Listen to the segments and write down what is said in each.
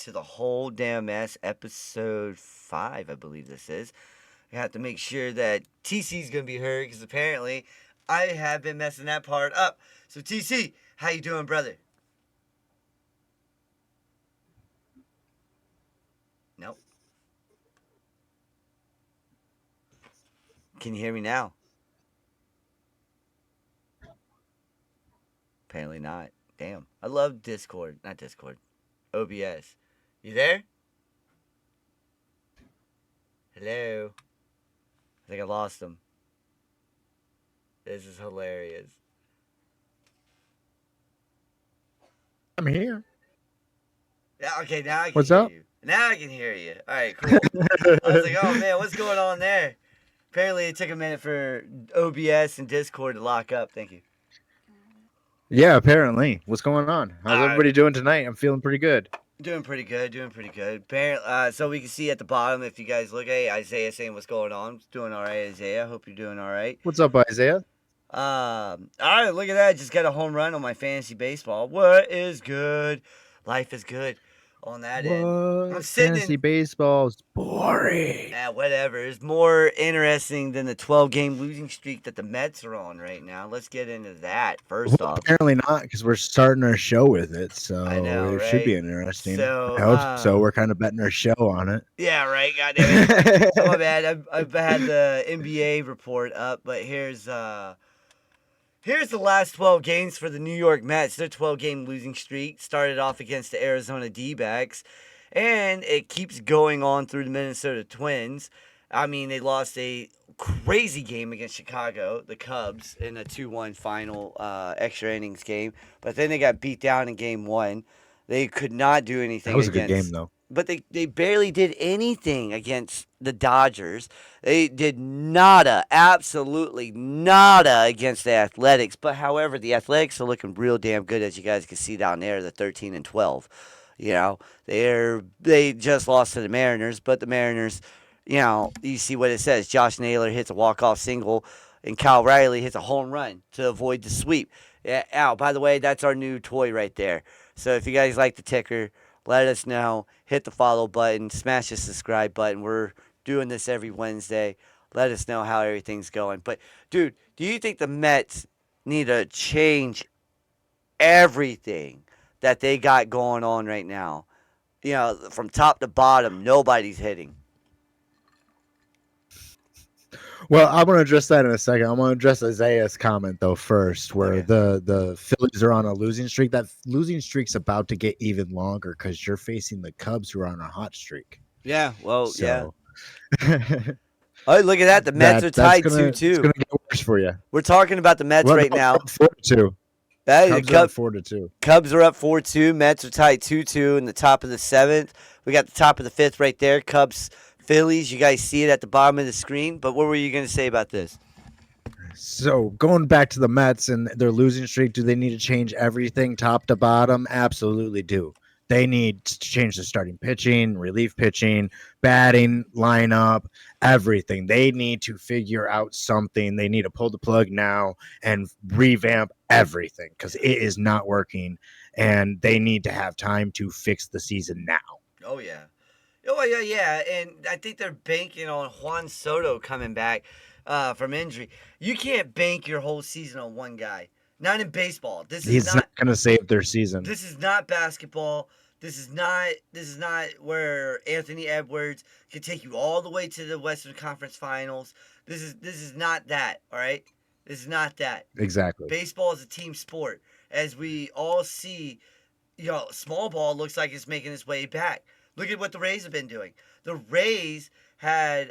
to the Whole Damn Mess, episode 5, I believe this is. I have to make sure that TC's going to be heard because apparently I have been messing that part up. So TC, how you doing, brother? Nope. Can you hear me now? Apparently not. Damn. I love Discord. Not Discord. OBS. You there? Hello? I think I lost him. This is hilarious. I'm here. Yeah, okay, now I can What's hear up? you. Now I can hear you. All right, cool. I was like, oh man, what's going on there? Apparently, it took a minute for OBS and Discord to lock up. Thank you. Yeah, apparently. What's going on? How's All right. everybody doing tonight? I'm feeling pretty good. Doing pretty good, doing pretty good. Apparently, so we can see at the bottom if you guys look at Isaiah saying what's going on. Doing all right, Isaiah. Hope you're doing all right. What's up, Isaiah? All right, look at that. I just got a home run on my fantasy baseball. What is good? Life is good on that end. I'm What? sitting Fantasy in. baseball's boring. Yeah, whatever. It's more interesting than the 12-game losing streak that the Mets are on right now. Let's get into that first Well, off. apparently not, because we're starting our show with it, so I know, it should right? be interesting. So, I hope so. We're kind of betting our show on it. yeah, right. God damn it. Oh, my bad. I've had the NBA report up, but here's the last 12 games for the New York Mets. Their 12-game losing streak started off against the Arizona D-backs, and it keeps going on through the Minnesota Twins. I mean, they lost a crazy game against Chicago, the Cubs, in a 2-1 final extra innings game. But then they got beat down in game 1. They could not do anything That was a against. good game, though. But they barely did anything against the Dodgers. They did nada, absolutely nada against the Athletics. But however, the Athletics are looking real damn good, as you guys can see down there, the 13 and 12. You know, they just lost to the Mariners, but the Mariners, you know, you see what it says. Josh Naylor hits a walk-off single, and Kyle Riley hits a home run to avoid the sweep. Yeah, ow, by the way, that's our new toy right there. So if you guys like the ticker, let us know. Hit the follow button, smash the subscribe button. We're doing this every Wednesday. Let us know how everything's going. But, dude, do you think the Mets need to change everything that they got going on right now? You know, from top to bottom, nobody's hitting. Well, I'm going to address that in a second. I'm going to address Isaiah's comment, though, first, where Okay. the Phillies are on a losing streak. That losing streak's about to get even longer because you're facing the Cubs, who are on a hot streak. Yeah, well, yeah. So Oh, look at that. The Mets are that's tied gonna it's 2-2. gonna get worse for you. We're talking about the Mets Well, right no, now. 4-2. The Cubs are up 4-2. Cubs are up 4-2. Mets are tied 2-2 in the top of the 7th. We got the top of the 5th right there. Cubs, Phillies. You guys see it at the bottom of the screen. But what were you going to say about this? So going back to the Mets and their losing streak, do they need to change everything top to bottom? Absolutely do. They need to change the starting pitching, relief pitching, batting, lineup, everything. They need to figure out something. They need to pull the plug now and revamp everything because it is not working. And they need to have time to fix the season now. Oh, yeah. Oh, yeah, yeah. And I think they're banking on Juan Soto coming back from injury. You can't bank your whole season on one guy. Not in baseball. He's not going to save their season. This is not basketball. This is not where Anthony Edwards can take you all the way to the Western Conference Finals. This is not that, all right? This is not that. Exactly. Baseball is a team sport. As we all see, you know, small ball looks like it's making its way back. Look at what the Rays have been doing. The Rays had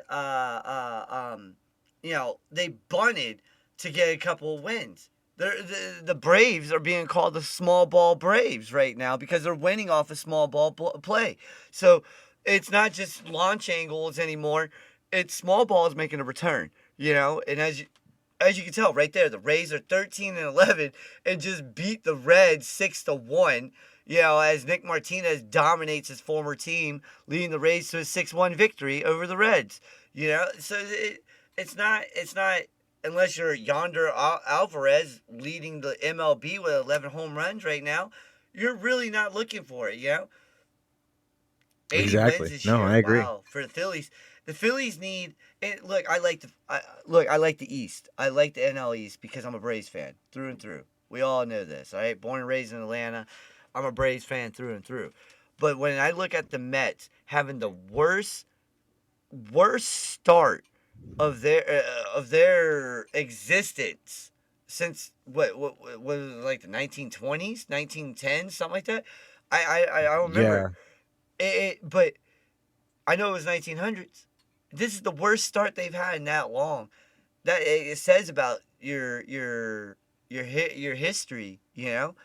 you know, they bunted to get a couple of wins. The Braves are being called the small ball Braves right now because they're winning off a small ball play. So it's not just launch angles anymore. It's small balls making a return, you know. And as you can tell right there, the Rays are 13-11 and just beat the Reds 6-1. You know, as Nick Martinez dominates his former team, leading the Rays to a 6-1 victory over the Reds. You know, so it's not. Unless you're Yonder Alvarez leading the MLB with 11 home runs right now, you're really not looking for it, you know? 80 wins Exactly. this No, year. I agree. Wow. For the Phillies need. And look, I like the East. I like the NL East because I'm a Braves fan through and through. We all know this, all right? Born and raised in Atlanta, I'm a Braves fan through and through. But when I look at the Mets having the worst start of their existence since what was it, like the 1920s, 1910s, something like that. I don't remember Yeah. but I know it was 1900s. This is the worst start they've had in that long. That it says about your history, you know.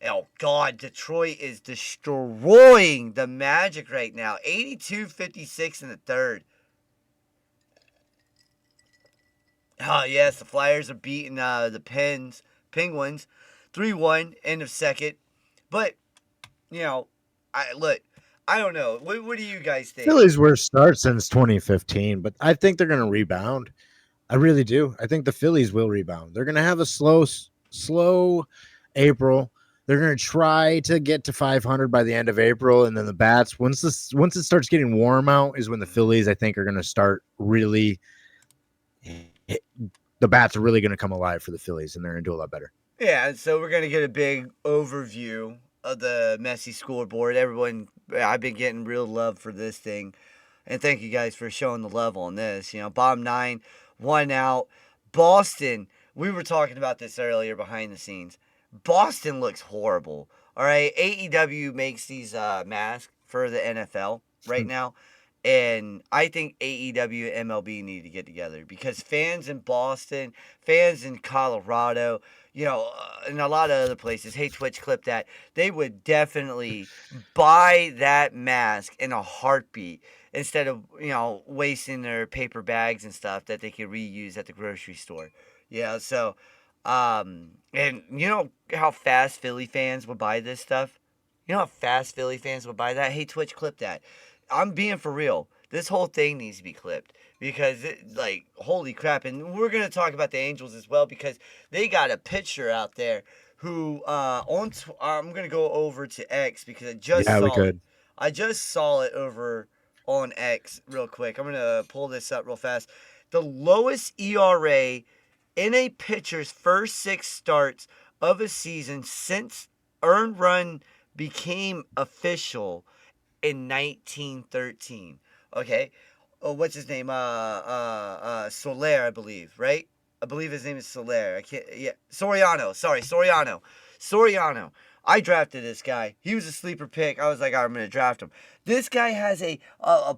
Oh God, Detroit is destroying the Magic right now. 82-56 in the third. Oh yes, the Flyers are beating the Penguins 3-1 end of second. But, you know, I don't know. What do you guys think? Phillies worst start since 2015, but I think they're going to rebound. I really do. I think the Phillies will rebound. They're going to have a slow April. They're going to try to get to 500 by the end of April, and then the bats. Once it starts getting warm out, is when the Phillies, I think, are going to start really. The bats are really going to come alive for the Phillies, and they're going to do a lot better. Yeah, so we're gonna get a big overview of the Messy scoreboard. Everyone, I've been getting real love for this thing, and thank you guys for showing the love on this. You know, bottom 9, 1 out. Boston. We were talking about this earlier behind the scenes. Boston looks horrible. All right, AEW makes these masks for the NFL right now. And I think AEW and MLB need to get together because fans in Boston, fans in Colorado, you know, and a lot of other places, hey, Twitch clip that, they would definitely buy that mask in a heartbeat instead of, you know, wasting their paper bags and stuff that they could reuse at the grocery store. Yeah, so, and you know how fast Philly fans would buy this stuff? You know how fast Philly fans would buy that? Hey, Twitch clip that. I'm being for real. This whole thing needs to be clipped because, holy crap. And we're going to talk about the Angels as well because they got a pitcher out there who, I'm going to go over to X because I just Yeah, we saw it. could. I just saw it over on X real quick. I'm going to pull this up real fast. The lowest ERA in a pitcher's first 6 starts of a season since earned run became official in 1913. Okay, what's his name? Soler, I believe, right? I believe his name is Soler. I can't. Yeah, Soriano. Sorry, Soriano. Soriano. I drafted this guy. He was a sleeper pick. I was like, I'm gonna draft him. This guy has a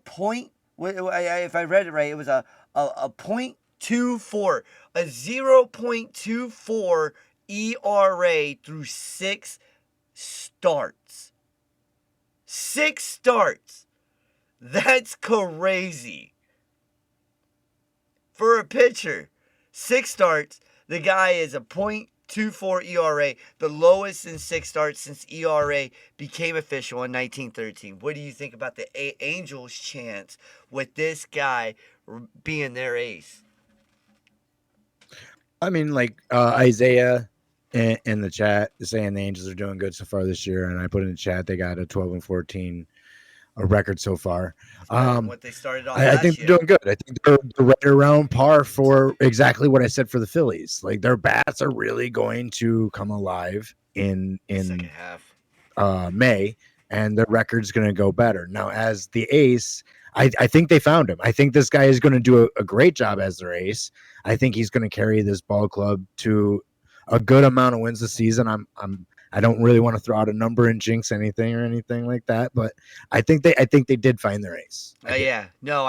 point. If I read it right, it was a .24, a 0.24 ERA through 6 starts. 6 starts. That's crazy. For a pitcher, 6 starts. The guy is a .24 ERA, the lowest in 6 starts since ERA became official in 1913. What do you think about the Angels' chance with this guy being their ace? I mean, like Isaiah in the chat is saying the Angels are doing good so far this year, and I put in the chat they got a 12-14 a record so far. What they started off I last think year. they're doing good. I think they're right around par for exactly what I said for the Phillies. Like their bats are really going to come alive in Second half. May, and their record's going to go better. Now, as the ace, I think they found him. I think this guy is going to do a great job as their ace. I think he's going to carry this ball club to a good amount of wins this season. I don't really want to throw out a number and jinx anything like that, but I think they did find their ace. Yeah. No,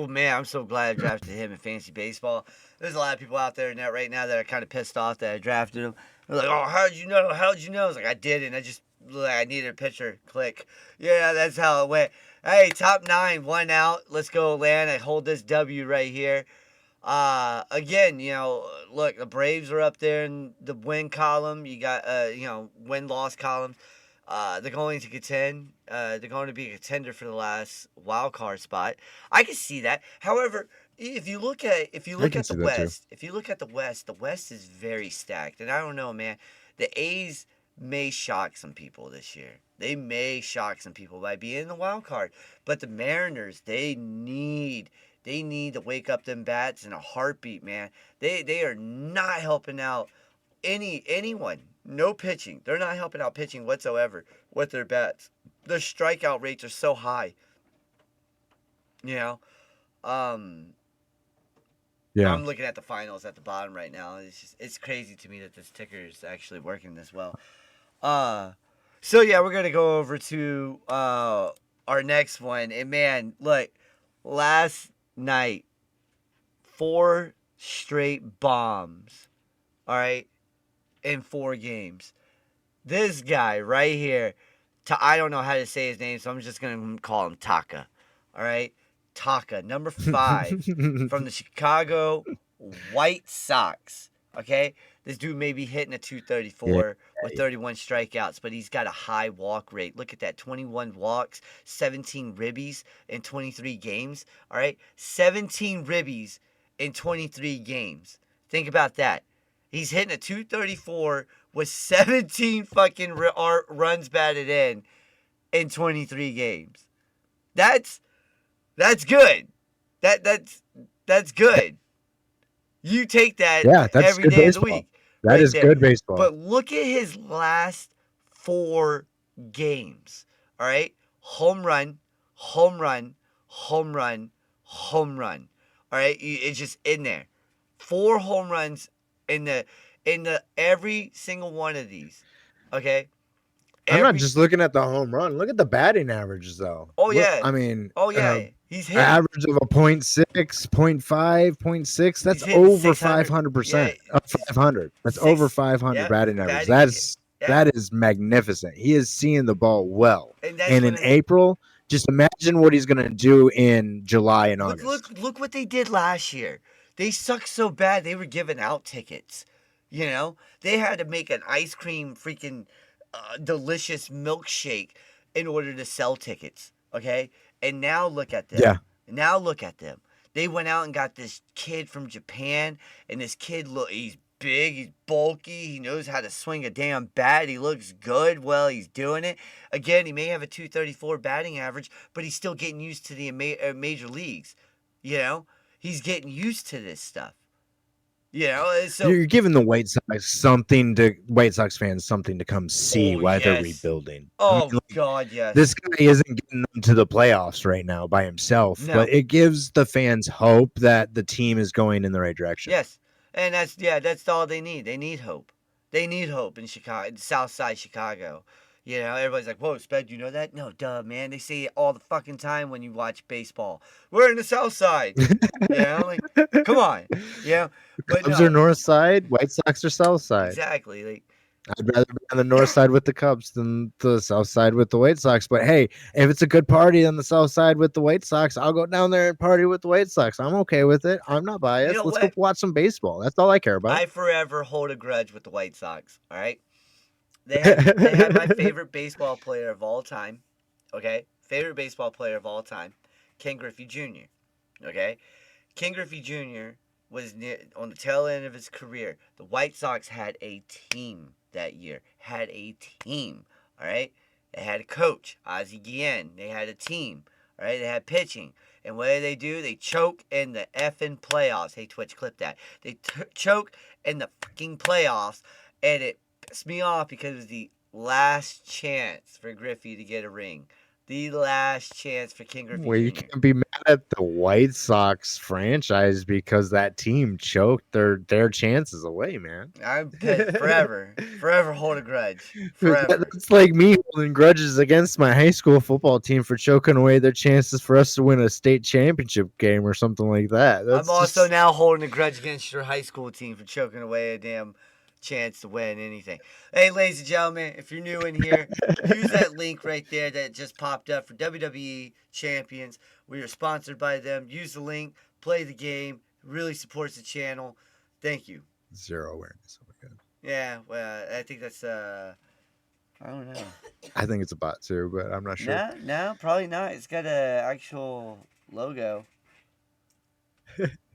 man, I'm so glad I drafted him in fantasy baseball. There's a lot of people out there now right now that are kind of pissed off that I drafted him. They're like, "Oh, how'd you know? How'd you know?" I was like, "I didn't. I needed a pitcher." Click. Yeah, that's how it went. Hey, top 9, 1 out. Let's go, Atlanta. Hold this W right here. Again, you know, look, the Braves are up there in the win column. You got, win-loss column. They're going to contend. They're going to be a contender for the last wild card spot. I can see that. However, if you look at the West, the West is very stacked. And I don't know, man. The A's may shock some people this year. They may shock some people by being in the wild card. But the Mariners, they need to wake up them bats in a heartbeat, man. They are not helping out anyone. No pitching. They're not helping out pitching whatsoever with their bats. Their strikeout rates are so high. You know? Yeah. I'm looking at the finals at the bottom right now. It's crazy to me that this ticker is actually working this well. So yeah, we're gonna go over to our next one. And man, look, last night, 4 straight bombs. All right, in 4 games. This guy right here, I don't know how to say his name, so I'm just gonna call him Taka. All right, Taka, number 5 from the Chicago White Sox. Okay, this dude may be hitting a 234 with 31 strikeouts, but he's got a high walk rate. Look at that, 21 walks, 17 ribbies in 23 games. All right, 17 ribbies in 23 games. Think about that. He's hitting a 234 with 17 fucking runs batted in 23 games. That's good. That's good. You take that that's every good day of the baseball. week. That is there. good baseball. But look at his last 4 games. All right? Home run, home run, home run, home run. All right? It's just in there. 4 home runs in the every single one of these. Okay? I'm not just looking at the home run. Look at the batting averages, though. Oh, yeah. I mean, He's hitting. Average of a 0.6, 0.5, 0.6. That's over 500%. 500. That's over 500 batting average. That is magnificent. He is seeing the ball well. And in April, just imagine what he's going to do in July and August. Look what they did last year. They sucked so bad they were giving out tickets. You know, they had to make an ice cream freaking delicious milkshake in order to sell tickets. Okay, and now look at them. Yeah. Now look at them. They went out and got this kid from Japan, and this kid he's big, he's bulky, he knows how to swing a damn bat, he looks good while he's doing it. Again, he may have a 234 batting average, but he's still getting used to the major leagues. You know, he's getting used to this stuff. You know, so you're giving the White Sox fans something to come see while they're rebuilding. Oh, God, yes. This guy isn't getting them to the playoffs right now by himself, but it gives the fans hope that the team is going in the right direction. Yes, and that's all they need. They need hope. They need hope in Chicago, in South Side Chicago. You know, everybody's like, whoa, Sped, you know that? No, duh, man. They say it all the fucking time when you watch baseball. We're in the South Side. You know, like, come on. You know, but Cubs are North Side, White Sox are South Side. Exactly. Like, I'd rather be on the North Side with the Cubs than the South Side with the White Sox. But hey, if it's a good party on the South Side with the White Sox, I'll go down there and party with the White Sox. I'm okay with it. I'm not biased. Let's go watch some baseball. That's all I care about. I forever hold a grudge with the White Sox. All right. They had my favorite baseball player of all time. Okay? Favorite baseball player of all time. Ken Griffey Jr. Okay? Ken Griffey Jr. was on the tail end of his career. The White Sox had a team that year. Had a team. All right? They had a coach, Ozzie Guillen. They had a team. All right? They had pitching. And what do? They choke in the effing playoffs. Hey, Twitch, clip that. They choke in the fucking playoffs. And it pissed me off because it was the last chance for Griffey to get a ring. The last chance for Ken Griffey Jr. You can't be mad at the White Sox franchise because that team choked their chances away, man. I'm pissed forever. Forever hold a grudge. Forever. It's like me holding grudges against my high school football team for choking away their chances for us to win a state championship game or something like that. I'm also now holding a grudge against your high school team for choking away a damn chance to win anything. Hey, ladies and gentlemen, if you're new in here, use that link right there that just popped up for WWE Champions. We are sponsored by them. Use the link, play the game. It really supports the channel. Thank you. Zero awareness. Oh my God. Yeah, well, I think that's I don't know. I think it's a bot too, but I'm not sure. No, probably not. It's got an actual logo,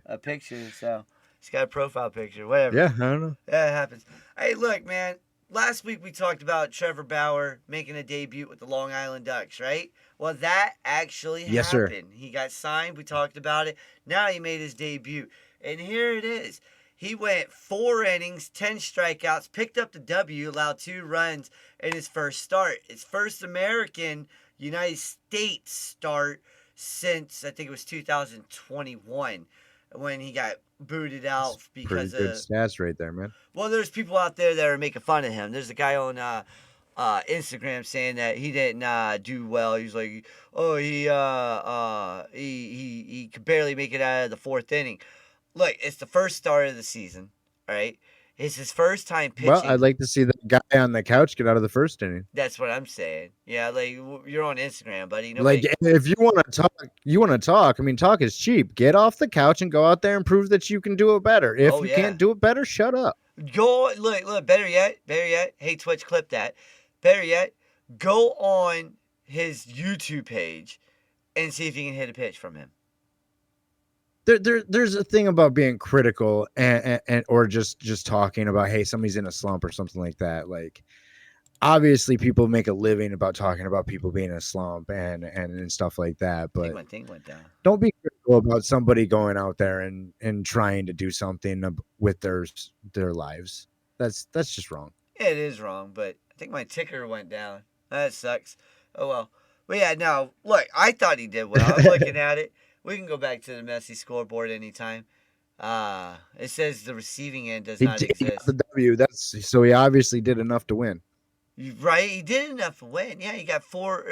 a picture, so. He's got a profile picture, whatever. Yeah, I don't know. That happens. Hey, look, man. last week we talked about Trevor Bauer making a debut with the Long Island Ducks, right? Well, that actually Yes, sir. happened. He got signed. We talked about it. Now he made his debut. And here it is. He went 4 innings, 10 strikeouts, picked up the W, allowed 2 runs in his first start. His first American United States start since, I think it was 2021, when he got booted out Pretty because good of. stats right there, man. Well, there's people out there that are making fun of him. There's a guy on Instagram saying that he didn't do well. He's like, oh, he could barely make it out of the 4th inning. Look, it's the first start of the season, all right? It's his first time pitching. Well, I'd like to see that guy on the couch get out of the first inning. That's what I'm saying. Yeah, like you're on Instagram, buddy. Like, if you want to talk. I mean, talk is cheap. Get off the couch and go out there and prove that you can do it better. If you can't do it better, shut up. Go look. Better yet. Hey, Twitch, clip that. Better yet, go on his YouTube page and see if you can hit a pitch from him. There's a thing about being critical and or just talking about, hey, somebody's in a slump or something like that. Like, obviously people make a living about talking about people being in a slump and stuff like that, but my thing went down. Don't be critical about somebody going out there and trying to do something with their lives. That's just wrong. Yeah, it is wrong, but I think my ticker went down. That sucks. Oh well. But yeah, no, look, I thought he did well. I'm looking at it. We can go back to the messy scoreboard anytime. It says the receiving end does not exist. He got the W. So he obviously did enough to win. Right, he did enough to win. Yeah, he got 4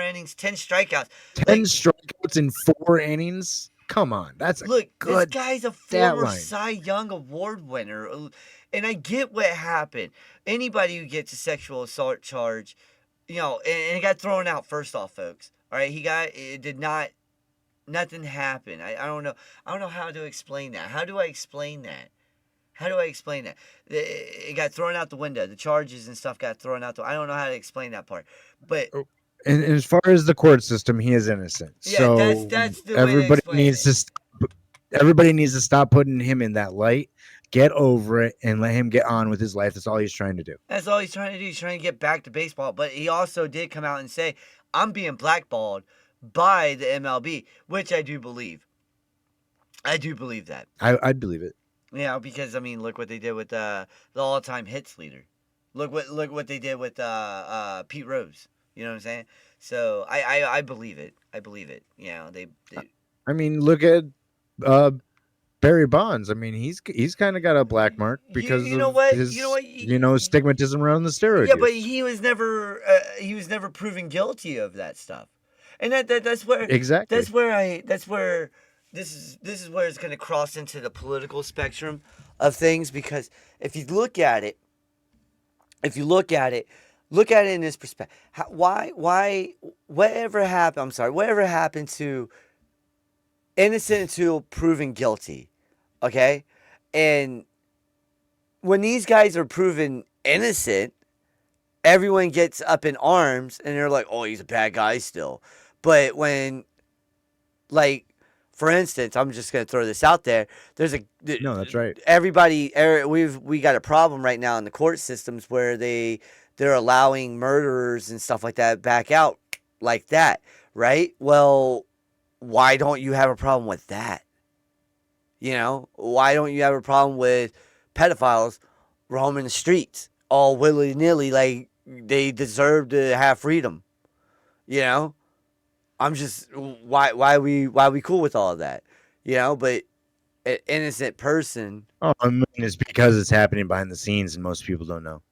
innings, 10 strikeouts. 10 strikeouts in 4 innings. Come on, that's good. This guy's a former line. Cy Young Award winner, and I get what happened. Anybody who gets a sexual assault charge, and it got thrown out. First off, folks, all right, nothing happened. I don't know. I don't know how to explain that. How do I explain that? It got thrown out the window. The charges and stuff got thrown out. I don't know how to explain that part. But and as far as the court system, he is innocent. Yeah, so that's the everybody way needs to. Everybody needs to stop putting him in that light. Get over it and let him get on with his life. That's all he's trying to do. That's all he's trying to do. He's trying to get back to baseball. But he also did come out and say, I'm being blackballed by the MLB, which I do believe. I do believe that. I'd believe it. Yeah, because I mean, look what they did with the all-time hits leader. Look what they did with Pete Rose. You know what I'm saying? So I believe it. I believe it. They I mean, look at Barry Bonds. I mean, he's kind of got a black mark because his stigmatism around the steroids. Yeah, but he was never proven guilty of that stuff, and that's where exactly this is where it's going to cross into the political spectrum of things, because if you look at it in this perspective, whatever happened to innocent until proven guilty, okay? And when these guys are proven innocent, everyone gets up in arms and they're like, oh, he's a bad guy still. But when, like, for instance, I'm just going to throw this out there. No, that's right. We got a problem right now in the court systems where they're allowing murderers and stuff like that back out like that, right? Well, why don't you have a problem with that? Why don't you have a problem with pedophiles roaming the streets all willy-nilly like they deserve to have freedom? I'm just, why we cool with all of that? But an innocent person. Oh, I mean, it's because it's happening behind the scenes and most people don't know.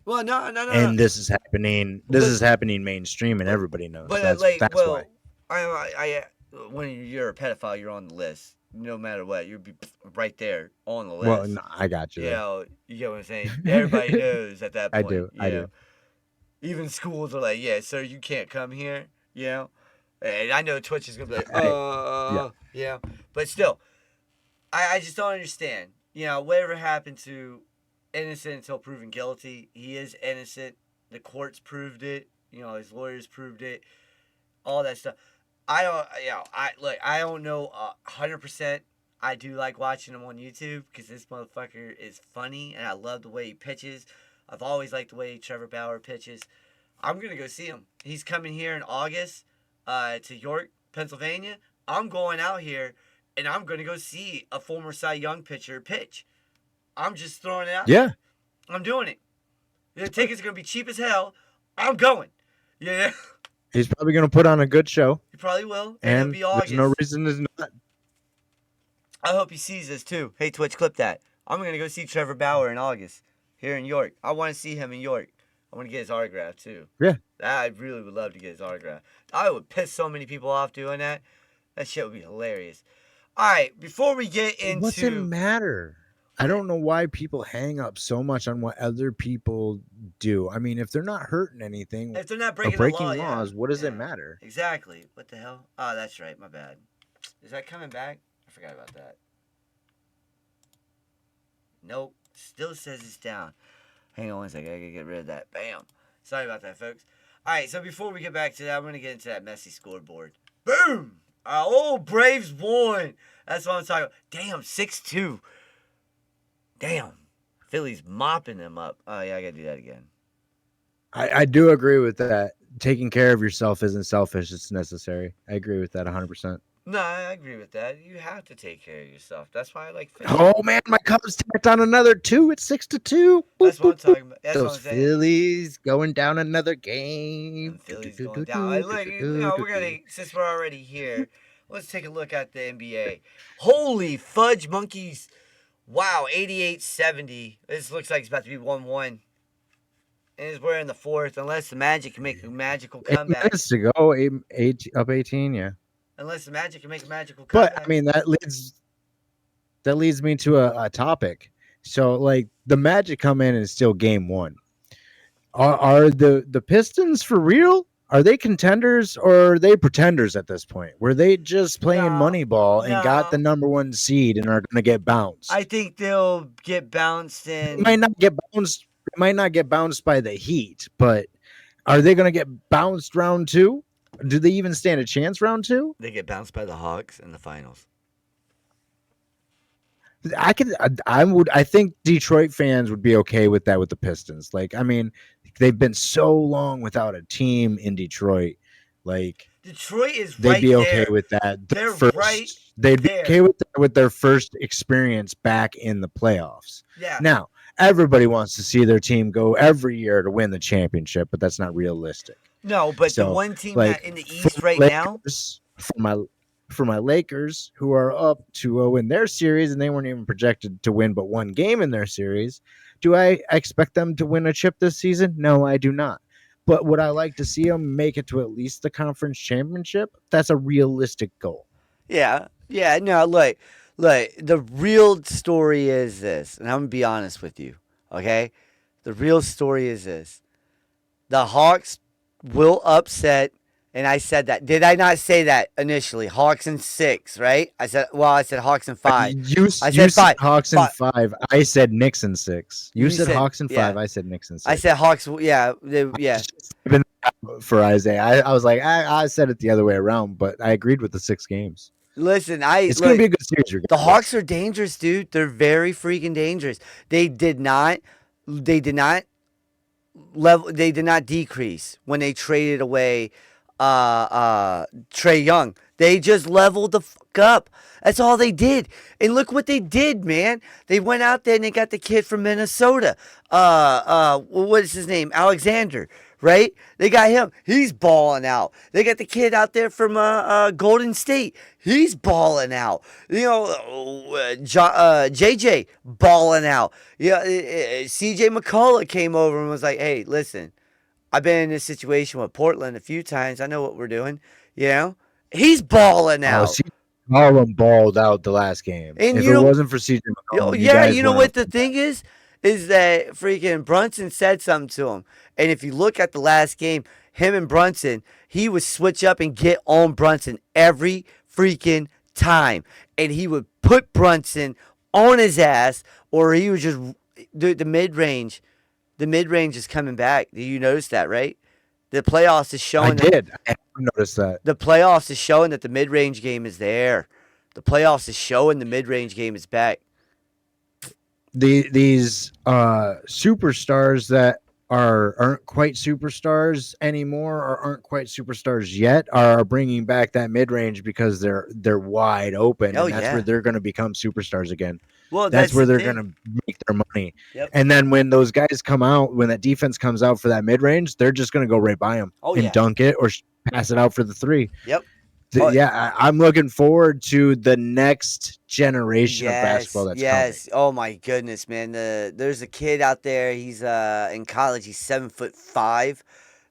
Well, no. And this is happening. This is happening mainstream, and everybody knows. But that's why. I when you're a pedophile, you're on the list. No matter what, you'd be right there on the list. Well, no, I got you. You get what I'm saying? Everybody knows at that point. I do. Even schools are like, yeah, sir, you can't come here. And I know Twitch is gonna be like, yeah. But still, I just don't understand. Whatever happened to innocent until proven guilty? He is innocent. The courts proved it. His lawyers proved it. All that stuff. I don't know 100%. I do like watching him on YouTube because this motherfucker is funny and I love the way he pitches. I've always liked the way Trevor Bauer pitches. I'm going to go see him. He's coming here in August to York, Pennsylvania. I'm going out here, and I'm going to go see a former Cy Young pitcher pitch. I'm just throwing it out. Yeah. I'm doing it. The tickets are going to be cheap as hell. I'm going. Yeah. He's probably going to put on a good show. He probably will. And it'll be August. there's no reason to not. I hope he sees this too. Hey, Twitch, clip that. I'm going to go see Trevor Bauer in August here in York. I want to see him in York. I want to get his autograph too. Yeah. I really would love to get his autograph. I would piss so many people off doing that. That shit would be hilarious. All right, before we get into... What's it matter? I don't know why people hang up so much on what other people do. I mean, if they're not hurting anything if they're not or breaking, breaking the laws, what does it matter? Exactly. What the hell? Oh, that's right. My bad. Is that coming back? I forgot about that. Nope. Still says it's down. Hang on one second. I gotta get rid of that. Bam. Sorry about that, folks. All right, so before we get back to that, I'm going to get into that messy scoreboard. Boom! Braves won. That's what I'm talking about. Damn, 6-2. Damn. Philly's mopping them up. Oh, yeah, I got to do that again. I do agree with that. Taking care of yourself isn't selfish. It's necessary. I agree with that 100%. No, I agree with that. You have to take care of yourself. That's why I like Philly. Oh, man, my Cubs tacked on another 2. It's 6-2. That's what I'm talking about. That's Those what I'm saying. Phillies going down another game. Phillies going down. Look, we're gonna, since we're already here, let's take a look at the NBA. Holy fudge monkeys. Wow, 88-70. This looks like it's about to be 1-1. And we're in the fourth, unless the Magic can make a magical 8 comeback. minutes to go, up 18, yeah. Unless the Magic can make a magical comeback. But I mean, that leads me to a topic. So, like, the Magic come in and it's still game 1. Are the Pistons for real? Are they contenders or are they pretenders at this point? Were they just playing Moneyball and got the number 1 seed and are going to get bounced? I think they'll get bounced in. They might not get bounced. They might not get bounced by the Heat, but are they going to get bounced round 2? Do they even stand a chance round 2? They get bounced by the Hawks in the finals. I think Detroit fans would be okay with that with the Pistons. Like, I mean, they've been so long without a team in Detroit. Like, Detroit is they'd be okay with that. They're They'd be okay with that with their first experience back in the playoffs. Yeah. Now, everybody wants to see their team go every year to win the championship, but that's not realistic. No, but the one team that in the East right now, for my Lakers, who are up 2-0 in their series, and they weren't even projected to win but 1 game in their series, do I expect them to win a chip this season? No, I do not. But would I like to see them make it to at least the conference championship? That's a realistic goal. Yeah. No, look, the real story is this, and I'm going to be honest with you, okay? The real story is this. The Hawks will upset, and I said that. Did I not say that initially? Hawks in 6, right? I said Hawks in 5. You said 5. Hawks in 5. I said Knicks in 6. You said Hawks in 5. Yeah. I said Knicks in 6. I said Hawks. Yeah. For Isaiah, I was like, I said it the other way around, but I agreed with the 6 games. Listen, it's going to be a good series. The Hawks are dangerous, dude. They're very freaking dangerous. They did not decrease when they traded away Trae Young. They just leveled the fuck up. That's all they did. And look what they did, man. They went out there and they got the kid from Minnesota. What is his name? Alexander. Right? They got him. He's balling out. They got the kid out there from Golden State. He's balling out. You know, JJ balling out. Yeah, CJ McCullough came over and was like, "Hey, listen, I've been in this situation with Portland a few times. I know what we're doing. You know, he's balling out." Harlem balled out the last game. And if it wasn't for CJ McCollum, you know what the thing is that freaking Brunson said something to him. And if you look at the last game, him and Brunson, he would switch up and get on Brunson every freaking time. And he would put Brunson on his ass, or he would just the mid-range. The mid-range is coming back. Did you notice that, right? The playoffs is showing. I noticed that. The playoffs is showing that the mid-range game is there. The playoffs is showing the mid-range game is back. these superstars that aren't quite superstars anymore or aren't quite superstars yet are bringing back that mid range because they're wide open, Oh and that's where yeah. they're going to become superstars again. Well, That's that's where the they're going thing. to make their money. Yep. And then when those guys come out, when that defense comes out for that mid range, they're just going to go right by them Oh and yeah. dunk it or pass it out for the three. Yep. Oh, Yeah, I'm looking forward to the next generation of basketball yes, that's coming. yes. Oh my goodness, man. There's a kid out there. He's in college. He's 7'5".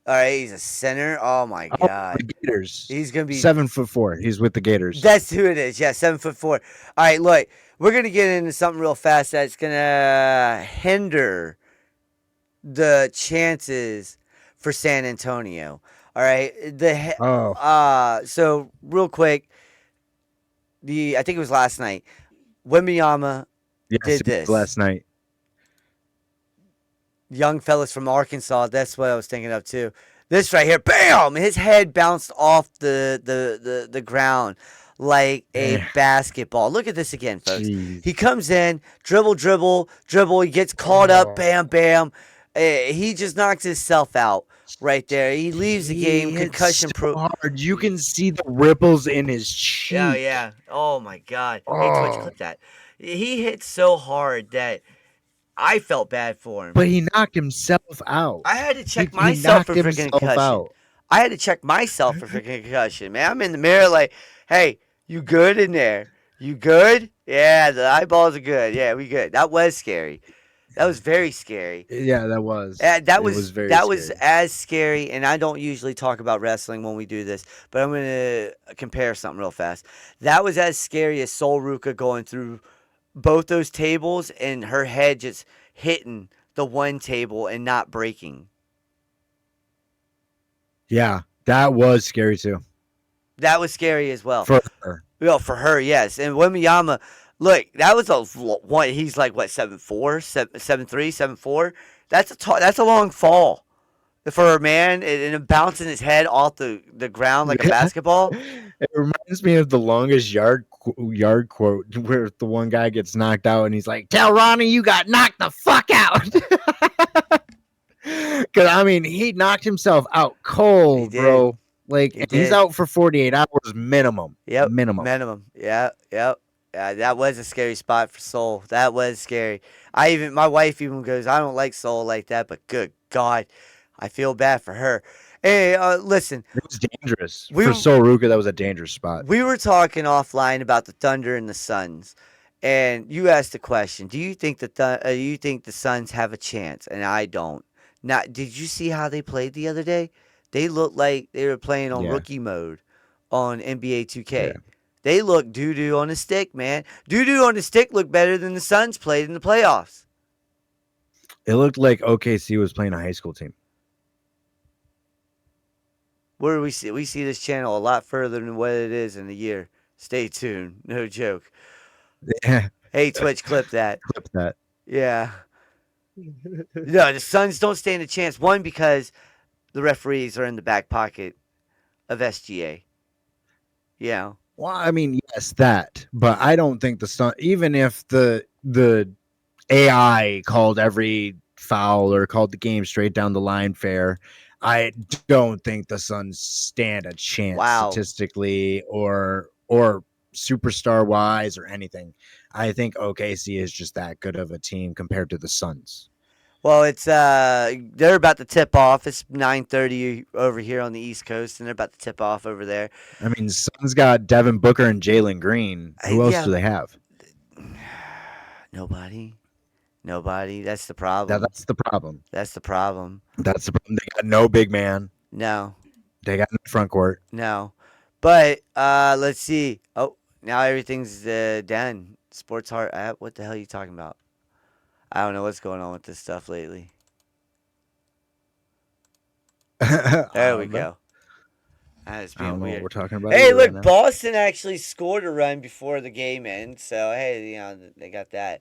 All right, he's a center. Oh my Oh, god. the Gators, He's gonna be. 7'4". He's with the Gators. That's who it is. Yeah, 7'4". All right, look, we're gonna get into something real fast that's gonna hinder the chances for San Antonio. All right, Oh, so real quick, I think it was last night. Wembyama yes, did it was this. last night. Young fellas from Arkansas. That's what I was thinking of too. This right here, bam! His head bounced off the ground like a Eh, basketball. Look at this again, folks. Jeez. He comes in, dribble, dribble, dribble. He gets caught up, bam, bam. He just knocks himself out right there. He leaves the game. He hit Concussion so proof. hard. You can see the ripples in his cheek. Yeah, yeah. Oh my God. Hey, Twitch, Oh. clip that. He hit so hard that I felt bad for him. But he knocked himself out. I had to check He myself for knocked freaking himself concussion. out. I had to check myself for freaking concussion, man. I'm in the mirror like, hey, you good in there? You good? Yeah, the eyeballs are good. Yeah, we good. That was scary. That was very scary. Yeah, that was. That It was very that was scary. as scary, and I don't usually talk about wrestling when we do this, but I'm gonna compare something real fast. That was as scary as Sol Ruka going through both those tables and her head just hitting the one table and not breaking. Yeah, that was scary too. That was scary as well. For her. Well, for her, yes. And Wemiyama, look, that was a one. He's like what 7'4", 7'3", 7'4". That's a long fall for a man, and bouncing his head off the ground like a basketball. It reminds me of the longest yard quote where the one guy gets knocked out and he's like, "Tell Ronnie you got knocked the fuck out." Because I mean, he knocked himself out cold, He did. bro. Like He and he's did. out for 48 hours minimum. Yep, Minimum. minimum. Yeah, yep. Yeah, that was a scary spot for Soul. That was scary. My wife even goes, I don't like Soul like that, but good God, I feel bad for her. Hey, listen, It was dangerous. We- For Sol Ruka, that was a dangerous spot. we were talking offline about the Thunder and the Suns, and you asked the question: do you think the Suns have a chance? And I don't. Now, did you see how they played the other day? They looked like they were playing on Yeah. rookie mode on NBA 2K. Yeah. They look doo-doo on the stick, man. Doo-doo on the stick looked better than the Suns played in the playoffs. It looked like OKC was playing a high school team. Where do we see? We see this channel a lot further than what it is in a year. Stay tuned. No joke. Yeah, Hey, Twitch, clip that. clip that. Yeah. No, the Suns don't stand a chance. One, because the referees are in the back pocket of SGA. Yeah. Well, I mean, yes, that, but I don't think the Sun. Even if the AI called every foul or called the game straight down the line fair, I don't think the Suns stand a chance Wow. statistically or superstar wise or anything. I think OKC is just that good of a team compared to the Suns. Well, it's they're about to tip off. It's 9:30 over here on the East Coast, and they're about to tip off over there. I mean, Suns got Devin Booker and Jalen Green. Who else Yeah. do they have? Nobody. That's the problem. That's the problem. That's the problem. That's the problem. They got no big man. No, They got no front court. no. But let's see. Oh, now everything's done. Sports Heart. What the hell are you talking about? I don't know what's going on with this stuff lately. There we go. That's I being don't know what weird. we're talking about. Hey, either look, right now. Boston actually scored a run before the game ends. So hey, they got that.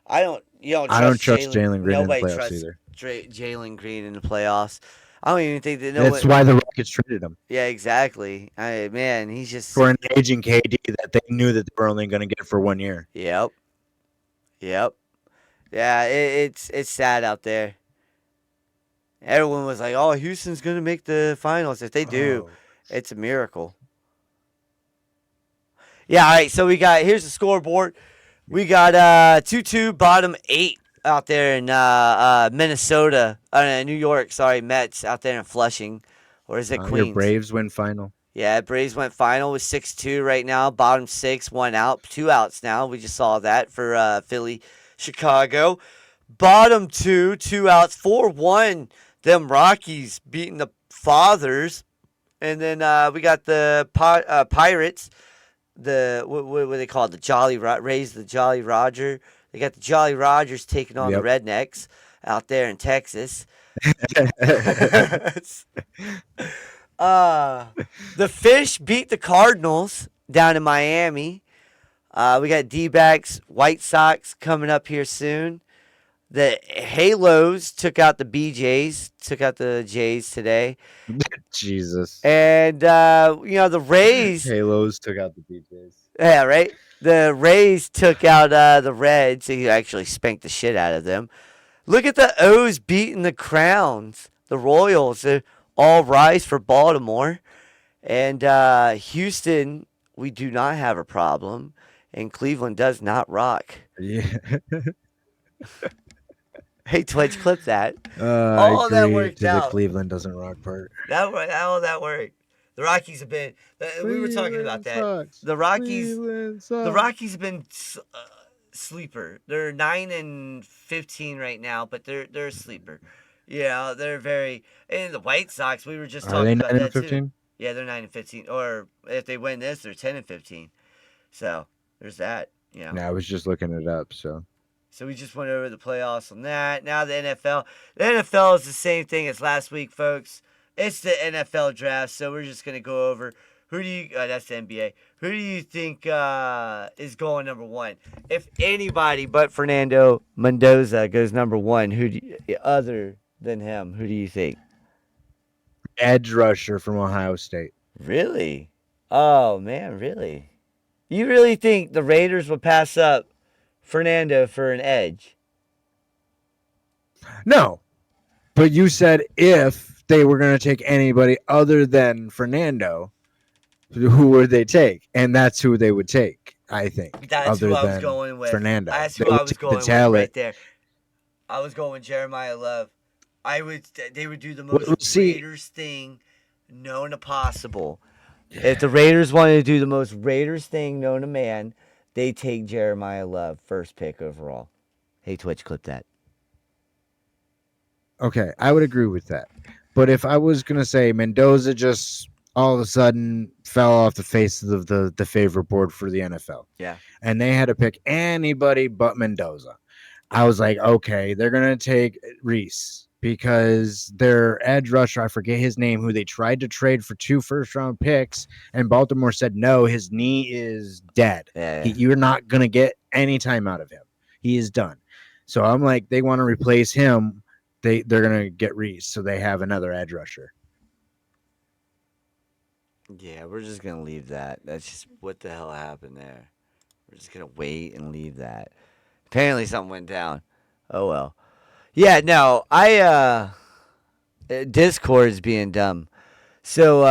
You don't. I don't trust Jalen Jalen Green in the Nobody playoffs trusts either. Jalen Green in the playoffs. I don't even think that. That's why the Rockets traded him Yeah, exactly. Man, he's just. for an aging KD that they knew that they were only going to get for 1 year. Yep. Yep. Yeah, it's sad out there. Everyone was like, "Oh, Houston's gonna make the finals. If they do, Oh, it's a miracle." Yeah. All right. So here's the scoreboard. We got 2-2 bottom 8 out there in Minnesota, New York. Sorry, Mets out there in Flushing, or is it your Queens? Braves win final. Yeah, Braves went final with 6-2 right now. Bottom 6, 1 out, 2 outs now. We just saw that for Philly, Chicago. Bottom 2, 2 outs, 4-1. Them Rockies beating the Fathers. And then we got the Pirates, what do they call it? The Rays, the Jolly Roger. They got the Jolly Rogers taking on the Yep. Rednecks out there in Texas. uh, the Fish beat the Cardinals down in Miami. We got D-backs, White Sox coming up here soon. The Halos took out the BJs, took out the Jays today. Jesus. And, the Rays. Halos took out the BJs. Yeah, right? The Rays took out the Reds. He actually spanked the shit out of them. Look at the O's beating the Crowns. The Royals. They're all rise for Baltimore. And Houston, we do not have a problem. And Cleveland does not rock. Yeah. Hey, Twitch, clip that. I All that agree worked to the out. Cleveland doesn't rock part. All that worked. The Rockies have been. We were talking about that. Sucks. The Rockies. Cleveland The sucks. Rockies have been sleeper. They're 9-15 right now, but they're a sleeper. Yeah, they're very. And the White Sox, we were just Are talking they about 9 that and too. 15? Yeah, they're 9-15. Or if they win this, they're 10-15. So there's that. Yeah, I was just looking it up. So we just went over the playoffs on that. Now the NFL. The NFL is the same thing as last week, folks. It's the NFL draft, so we're just gonna go over who do you. That's the NBA. Who do you think is going number one? If anybody but Fernando Mendoza goes number one, other than him? Who do you think? edge rusher from Ohio State. Really? Oh man, really? You really think the Raiders would pass up Fernando for an edge? No, but you said if they were going to take anybody other than Fernando, who would they take? And that's who they would take, I think. That's other who I was than going with. Fernando. That's They who I would was take the going with talent. right there. I was going with Jeremiah Love. They would do the most See- Raiders thing known to possible. If the Raiders wanted to do the most Raiders thing known to man, they take Jeremiah Love, first pick overall. Hey, Twitch, clip that. Okay, I would agree with that. But if I was going to say Mendoza just all of a sudden fell off the face of the favorite board for the NFL. Yeah. And they had to pick anybody but Mendoza. I was like, okay, they're going to take Reese because their edge rusher, I forget his name, who they tried to trade for 2 first-round picks, and Baltimore said, no, his knee is dead. Yeah. You're not going to get any time out of him. He is done. So I'm like, they want to replace him. They're going to get Reese, so they have another edge rusher. Yeah, we're just going to leave that. That's just what the hell happened there. We're just going to wait and leave that. Apparently something went down. Oh, well. Yeah, no, Discord's being dumb. So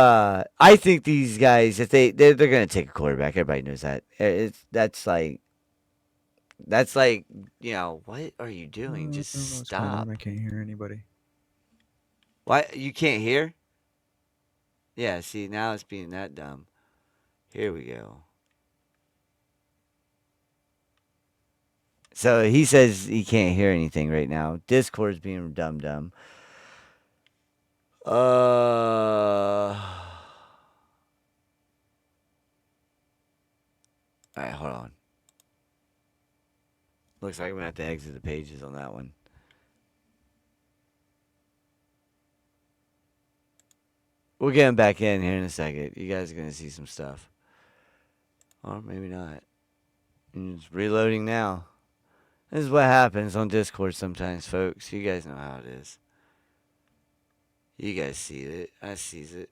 I think these guys, if they're going to take a quarterback, everybody knows that. That's like, what are you doing? Just stop. I can't hear anybody. What? You can't hear? Yeah, see, now it's being that dumb. Here we go. So he says he can't hear anything right now. Discord's being dumb. Alright, hold on. Looks like I'm gonna have to exit the pages on that one. We'll get him back in here in a second. You guys are gonna see some stuff. Or maybe not. It's reloading now. This is what happens on Discord sometimes, folks. You guys know how it is. You guys see it. I sees it.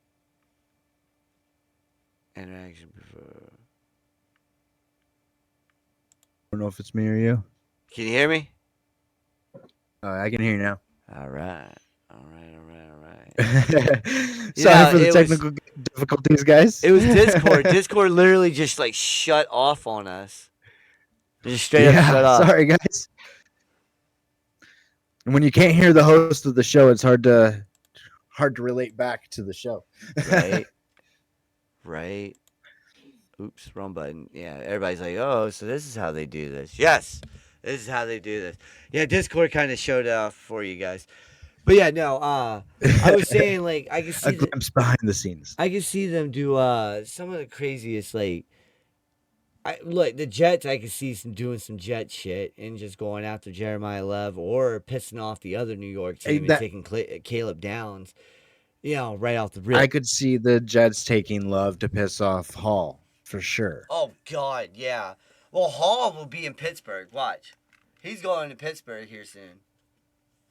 Interaction before. I don't know if it's me or you. Can you hear me? I can hear you now. All right. All right. All right. All right. Sorry Yeah, for the technical difficulties, guys. it was Discord. Discord literally just like shut off on us. Just straight up shut Yeah, off. sorry, guys. And when you can't hear the host of the show, it's hard to relate back to the show. Right. Right. Oops, wrong button. Yeah, everybody's like, oh, so this is how they do this. Yes, this is how they do this. Yeah, Discord kind of showed off for you guys. But yeah, no, I was saying like I can A see glimpse behind the scenes. I can see them do some of the craziest like I look the Jets. I could see some doing some Jet shit and just going after Jeremiah Love or pissing off the other New York Hey, team and that taking Caleb Downs. You know, right off the rip. I could see the Jets taking Love to piss off Hall for sure. Oh God, yeah. Well, Hall will be in Pittsburgh. Watch, he's going to Pittsburgh here soon.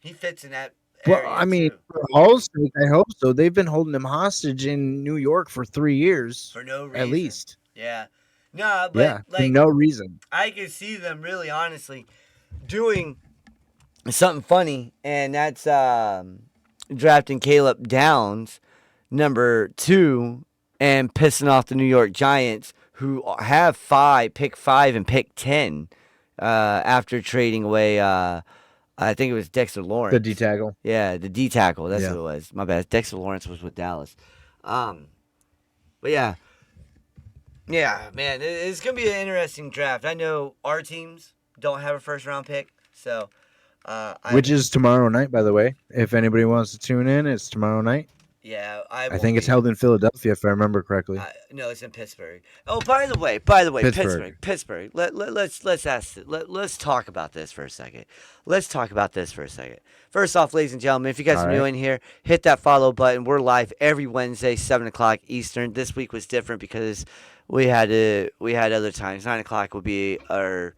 He fits in that Well, area I mean, too. for Hall's sake, I hope so. They've been holding him hostage in New York for 3 years, For no at reason. least. Yeah. No, but Yeah, for like no reason. I can see them really honestly doing something funny, and that's drafting Caleb Downs, number 2, and pissing off the New York Giants, who have pick 5 and pick 10, after trading away. I think it was Dexter Lawrence. The D tackle. Yeah, the D tackle. That's Yeah. who it was. My bad. Dexter Lawrence was with Dallas. But yeah, yeah, man, it's gonna be an interesting draft. I know our teams don't have a first round pick, so Which is tomorrow night, by the way. If anybody wants to tune in, it's tomorrow night. yeah, I think it's held in Philadelphia, if I remember correctly. No, it's in Pittsburgh. Oh, by the way, Pittsburgh. Pittsburgh. Let's talk about this for a second. First off, ladies and gentlemen, if you guys All are new right. in here, hit that follow button. We're live every Wednesday, 7 o'clock Eastern. This week was different because we had other times. 9 o'clock will be our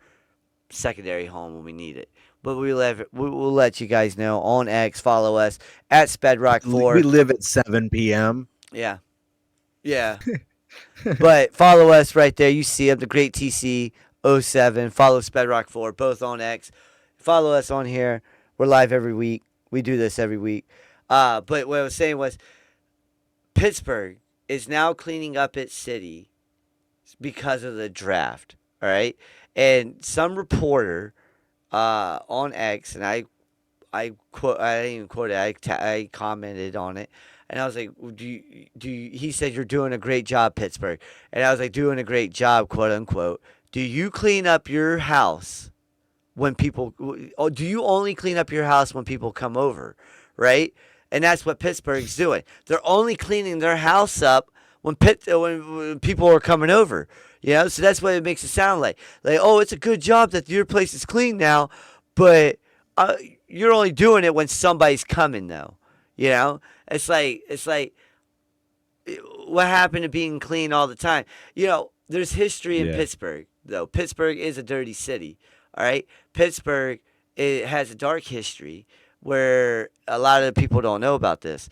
secondary home when we need it. But we'll let you guys know on X. Follow us at Spedrock4. We live at 7 p.m. Yeah. Yeah. But follow us right there. You see him, the Great TC07. Follow Spedrock4, both on X. Follow us on here. We're live every week. We do this every week. But what I was saying was Pittsburgh is now cleaning up its city because of the draft. All right. And some reporter on X, and I didn't even quote it. I commented on it, and I was like, he said you're doing a great job, Pittsburgh, and I was like, doing a great job, quote unquote. Do you clean up your house when people? Do you only clean up your house when people come over, right? And that's what Pittsburgh's doing. They're only cleaning their house up when people are coming over. You know, so that's what it makes it sound like. Like, oh, it's a good job that your place is clean now, but you're only doing it when somebody's coming, though. You know, it's like what happened to being clean all the time. You know, there's history in Yeah. Pittsburgh, though. Pittsburgh is a dirty city. All right, Pittsburgh, it has a dark history where a lot of people don't know about this.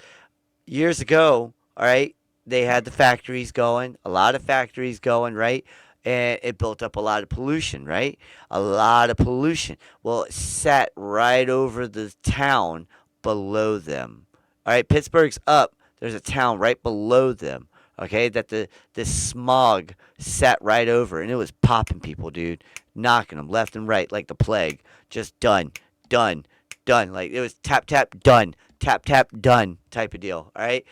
Years ago, all right, they had the factories going, a lot of factories going, right? And it built up a lot of pollution, right? A lot of pollution. Well, it sat right over the town below them. All right, Pittsburgh's up. There's a town right below them. Okay, that the smog sat right over, and it was popping people, dude, knocking them left and right like the plague. Just done, done, done. Like it was tap tap done, tap tap done type of deal. All right,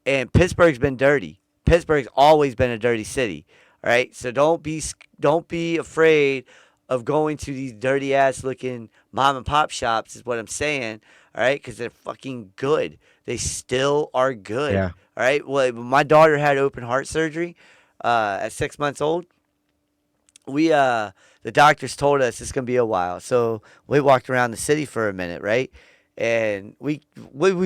and Pittsburgh's been dirty. Pittsburgh's always been a dirty city. All right, so don't be afraid of going to these dirty ass looking mom and pop shops. Is what I'm saying. All right, because they're fucking good. They still are good. Yeah. All right. Well, my daughter had open heart surgery at 6 months old. The doctors told us it's gonna be a while, so we walked around the city for a minute, right? And we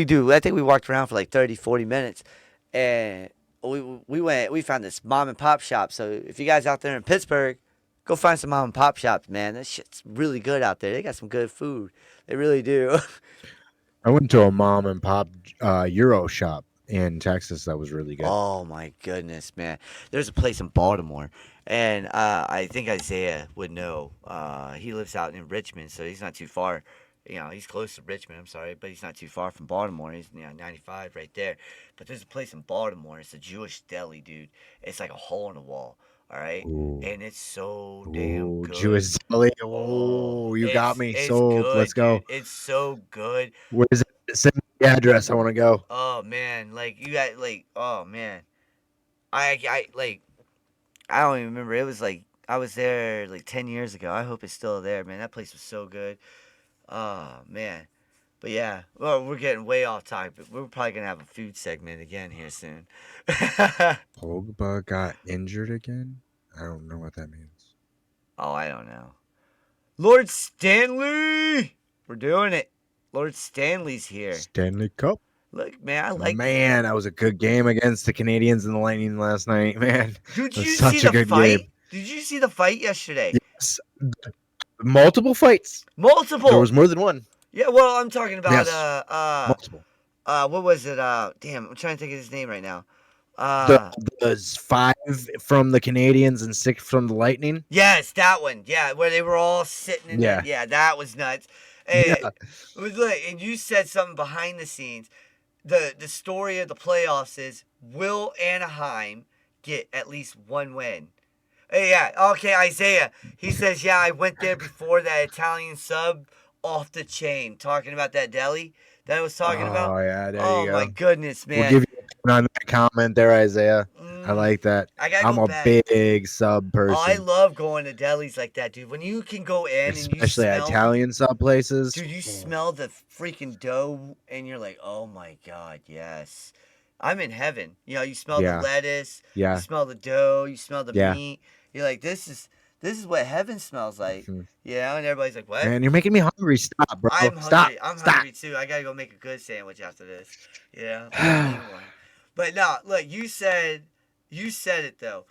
do. I think we walked around for like 30, 40 minutes, and we found this mom and pop shop. So if you guys out there in Pittsburgh, go find some mom and pop shops, man. That shit's really good out there. They got some good food. They really do. I went to a mom and pop Euro shop in Texas that was really good. Oh my goodness, man! There's a place in Baltimore, and I think Isaiah would know. He lives out in Richmond, so he's not too far. He's close to Richmond. I'm sorry, but he's not too far from Baltimore. He's 95 right there. But there's a place in Baltimore. It's a Jewish deli, dude. It's like a hole in the wall. All right, Ooh, and it's so damn ooh, good. Jewish deli. Oh, Oh, you got me it's sold. Let's good, dude. go. It's so good. Where is it? Send me the address. I want to go. Oh man, like you got like oh man, like I don't even remember. It was like I was there like 10 years ago. I hope it's still there, man. That place was so good. Oh man, but yeah, well we're getting way off topic. We're probably gonna have a food segment again here soon. Pogba got injured again? I don't know what that means. Oh, I don't know. Lord Stanley, we're doing it. Lord Stanley's here. Stanley Cup. Look, man, I like. Man, that was a good game against the Canadians and the Lightning last night, man. Did It was you such see a the good fight? game. Did you see the fight yesterday? Yes. Multiple fights. Multiple. There was more than one. Yeah, well, I'm talking about Yes. Multiple. what was it? Damn, I'm trying to think of his name right now. The 5 from the Canadians and 6 from the Lightning. Yes, that one. Yeah, where they were all sitting in Yeah. that. Yeah, that was nuts. And Yeah. it was like, and you said something behind the scenes. The story of the playoffs is, will Anaheim get at least one win? Hey, yeah, okay, Isaiah. He says, yeah, I went there before that Italian sub off the chain, talking about that deli that I was talking about. Oh, yeah, there Oh you my go. goodness, man. We'll give you a point on that comment there, Isaiah. I like that. I gotta I'm go a back. big sub person. Oh, I love going to delis like that, dude. When you can go in and you Especially smell, Italian sub places. dude, you smell the freaking dough and you're like, oh my god, yes, I'm in heaven. You smell Yeah. the lettuce, Yeah. you smell the dough, you smell the Yeah. meat. You're like, this is what heaven smells like. Mhm. And everybody's like, what? Man, you're making me hungry. Stop, bro. I'm Stop. hungry. I'm Stop. hungry too. I gotta go make a good sandwich after this. Yeah, I need one. But no, look, you said it though.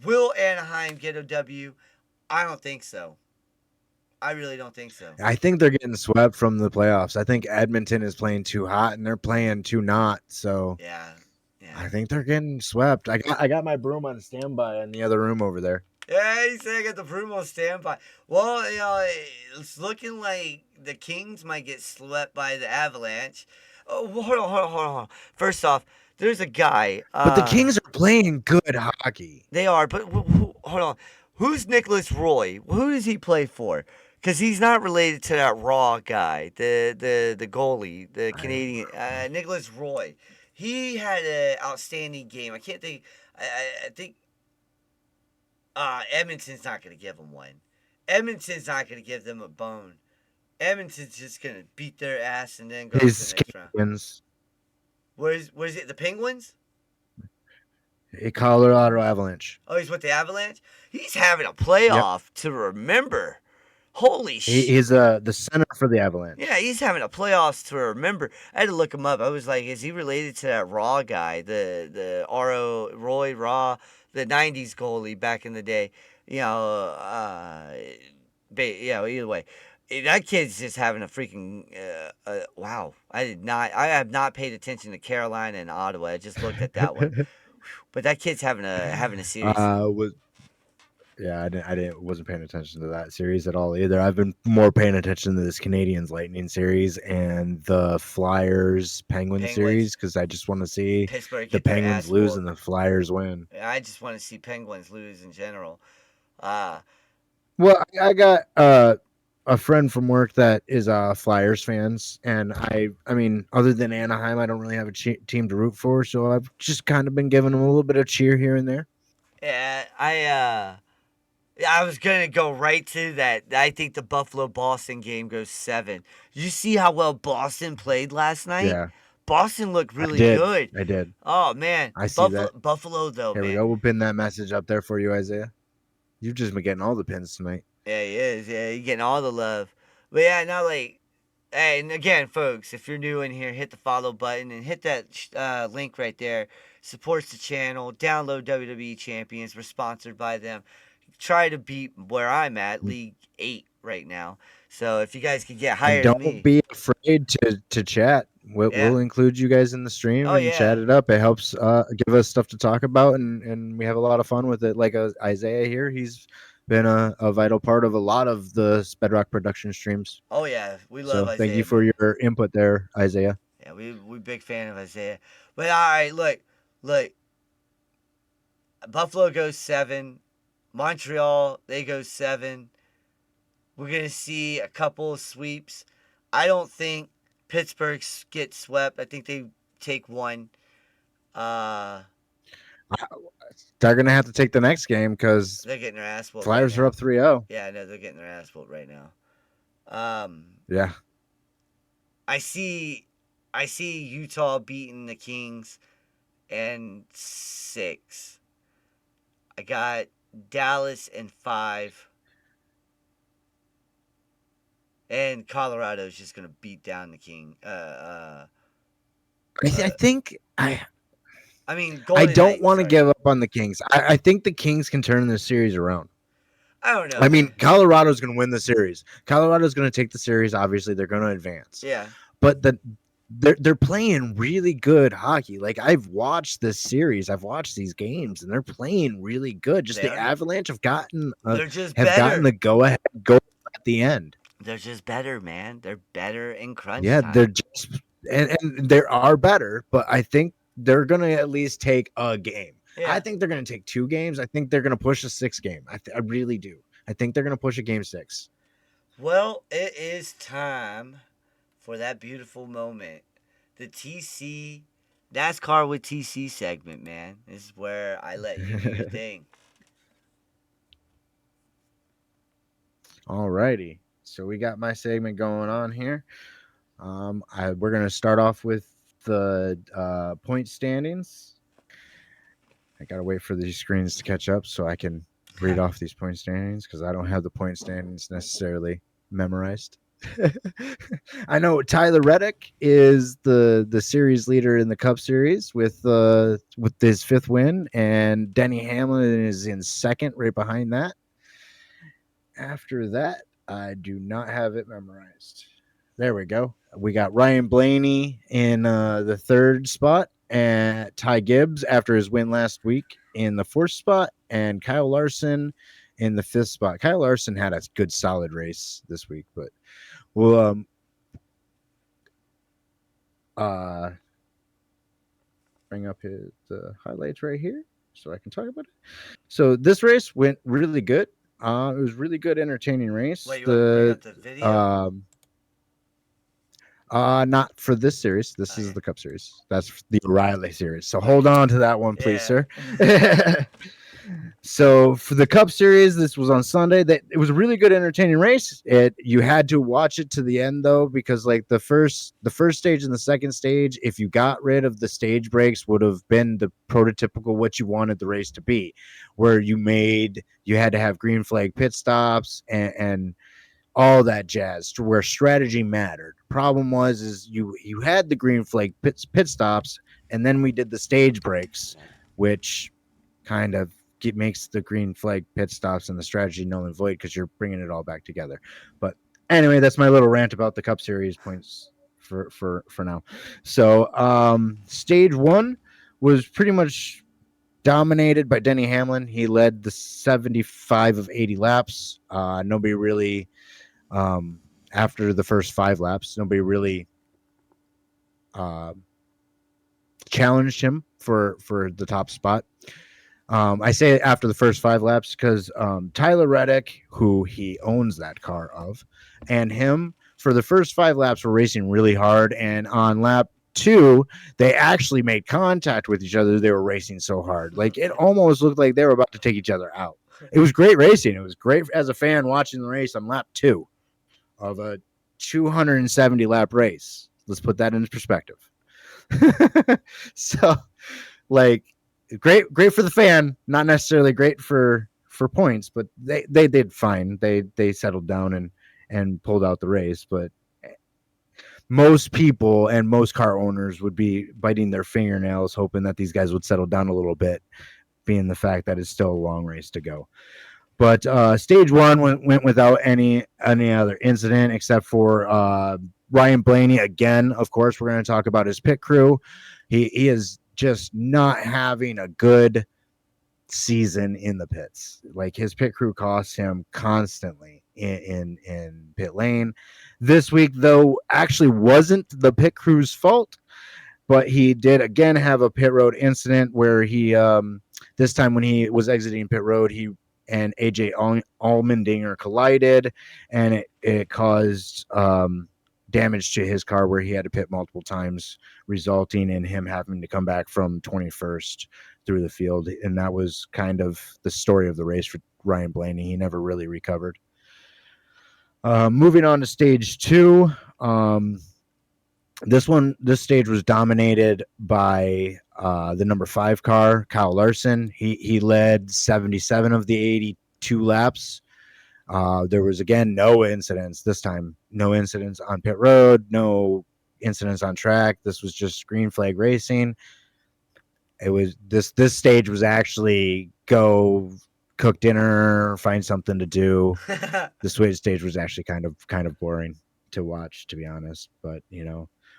Will Anaheim get a W? I don't think so. I really don't think so. I think they're getting swept from the playoffs. I think Edmonton is playing too hot and they're playing too not. So Yeah. I think they're getting swept. I got my broom on standby in the other room over there. Yeah, he said I got the broom on standby. Well, it's looking like the Kings might get swept by the Avalanche. Oh, well, hold on. First off, there's a guy. But the Kings are playing good hockey. They are, but hold on. Who's Nicholas Roy? Who does he play for? Because he's not related to that Raw guy, the goalie, the Canadian Nicholas Roy. He had an outstanding game. I can't think. I think Edmonton's not going to give him one. Edmonton's not going to give them a bone. Edmonton's just going to beat their ass and then go to the next round. Penguins. Where's it? The Penguins? A Colorado Avalanche. Oh, he's with the Avalanche? He's having a playoff to remember. Holy shit. He's the center for the Avalanche. Yeah, he's having a playoffs to remember. I had to look him up. I was like, is he related to that Raw guy, the Roy Raw, the 90s goalie back in the day? Either way. That kid's just having a freaking wow. I have not paid attention to Carolina and Ottawa. I just looked at that one. But that kid's having a series. I wasn't paying attention to that series at all either. I've been more paying attention to this Canadians Lightning series and the Flyers Penguins series because I just want to see Pittsburgh the Penguins lose and the Flyers win. I just want to see Penguins lose in general. Well, I got a friend from work that is Flyers fans, and I mean, other than Anaheim, I don't really have a team to root for, so I've just kind of been giving them a little bit of cheer here and there. Yeah, I was gonna go right to that. I think the Buffalo-Boston game goes 7. You see how well Boston played last night? Yeah. Boston looked really good. I did. Oh man, I see that. Buffalo though, Here man. we go. We'll pin that message up there for you, Isaiah. You've just been getting all the pins tonight. Yeah, he is. Yeah, you're getting all the love. But yeah, now hey, and again, folks, if you're new in here, hit the follow button and hit that link right there. Supports the channel. Download WWE Champions. We're sponsored by them. Try to beat where I'm at, League 8 right now. So if you guys can get higher Don't than me, be afraid to chat. We'll include you guys in the stream and chat it up. It helps give us stuff to talk about, and we have a lot of fun with it. Like Isaiah here, he's been a vital part of a lot of the Bedrock production streams. Oh yeah, we love So thank you Isaiah, for man. your input there, Isaiah. Yeah, we big fan of Isaiah. But all right, look, Buffalo goes 7, Montreal they go 7. We're gonna see a couple of sweeps. I don't think Pittsburgh gets swept. I think they take one. Uh, They're gonna have to take the next game because they're getting their ass whooped right Flyers are now. up 3-0. Yeah, no, they're getting their ass whooped right now. Um, Yeah. I see Utah beating the Kings and 6. I got Dallas and 5. And Colorado's just gonna beat down the King. I think I mean, I Golden don't Knights, want to sorry. give up on the Kings. I think the Kings can turn this series around. I don't know. I mean, man. Colorado's going to win the series. Colorado's going to take the series. Obviously, they're going to advance. Yeah. But they're playing really good hockey. Like I've watched this series, I've watched these games, and they're playing really good. Just They the are. Avalanche have gotten They're just have better. gotten the go ahead goal at the end. They're just better, man. They're better in crunch Yeah, time. they're just and they are better, but I think they're gonna at least take a game. Yeah. I think they're gonna take 2 games. I think they're gonna push a 6 game. I really do. I think they're gonna push a game 6. Well, it is time for that beautiful moment. The TC NASCAR with TC segment, man. This is where I let you do your thing. Alrighty. So we got my segment going on here. We're gonna start off with the point standings. I gotta wait for these screens to catch up so I can read off these point standings because I don't have the point standings necessarily memorized. I know Tyler Reddick is the series leader in the Cup Series with his 5th win, and Denny Hamlin is in 2nd, right behind that. After that, I do not have it memorized. There we go. We got Ryan Blaney in the 3rd spot, and Ty Gibbs after his win last week in the 4th spot, and Kyle Larson in the 5th spot. Kyle Larson had a good solid race this week, but we'll bring up the highlights right here so I can talk about it. So this race went really good. It was really good, entertaining race. Wait, you want to bring up the video? Not for this series. This is the Cup Series. That's the O'Reilly series. So hold on to that one, please, sir. So for the Cup Series, this was on Sunday. It was a really good, entertaining race. You had to watch it to the end though, because like the first stage and the second stage, if you got rid of the stage breaks, would have been the prototypical what you wanted the race to be, where you had to have green flag pit stops and all that jazz, where strategy mattered. Problem is you had the green flag pit stops, and then we did the stage breaks, which kind of makes the green flag pit stops and the strategy null and void because you're bringing it all back together. But anyway, that's my little rant about the Cup Series points for now. So stage 1 was pretty much dominated by Denny Hamlin. He led the 75 of 80 laps. Nobody really after the first 5 laps, nobody really challenged him for the top spot. I say after the first 5 laps because Tyler Reddick, who he owns that car of, and him for the first 5 laps were racing really hard, and on lap 2 they actually made contact with each other. They were racing so hard, like it almost looked like they were about to take each other out. It was great racing. It was great as a fan watching the race on lap 2 of a 270 lap race. Let's put that into perspective. So like great for the fan, not necessarily great for points, but they did fine. They settled down and pulled out the race, but most people and most car owners would be biting their fingernails hoping that these guys would settle down a little bit, being the fact that it's still a long race to go. But stage 1 went without any other incident except for Ryan Blaney. Again, of course, we're going to talk about his pit crew. He is just not having a good season in the pits. Like his pit crew costs him constantly in pit lane. This week, though, actually wasn't the pit crew's fault, but he did again have a pit road incident where he this time when he was exiting pit road, he and AJ Allmendinger collided, and it caused damage to his car where he had to pit multiple times, resulting in him having to come back from 21st through the field. And that was kind of the story of the race for Ryan Blaney. He never really recovered. Moving on to stage 2. This stage was dominated by the number 5 car, Kyle Larson. He led 77 of the 82 laps. There was again no incidents this time. No incidents on pit road, no incidents on track. This was just green flag racing. It was this stage was actually go cook dinner, find something to do. The Swedish stage was actually kind of boring to watch, to be honest. But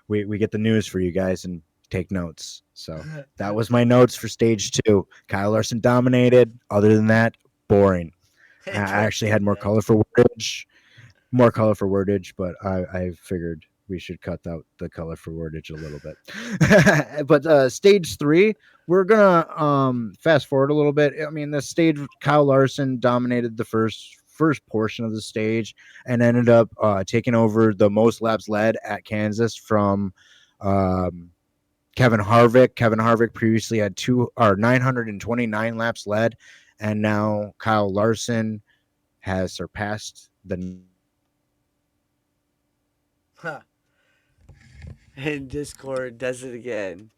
we get the news for you guys and take notes. So that was my notes for stage 2. Kyle Larson dominated. Other than that, boring. I actually had more color for wordage, but I figured we should cut out the color for wordage a little bit. But stage 3, we're gonna fast forward a little bit. I mean, this stage, Kyle Larson dominated the first portion of the stage and ended up taking over the most laps led at Kansas from Kevin Harvick. Kevin Harvick previously had 929 laps led, and now Kyle Larson has surpassed the. Huh. And Discord does it again.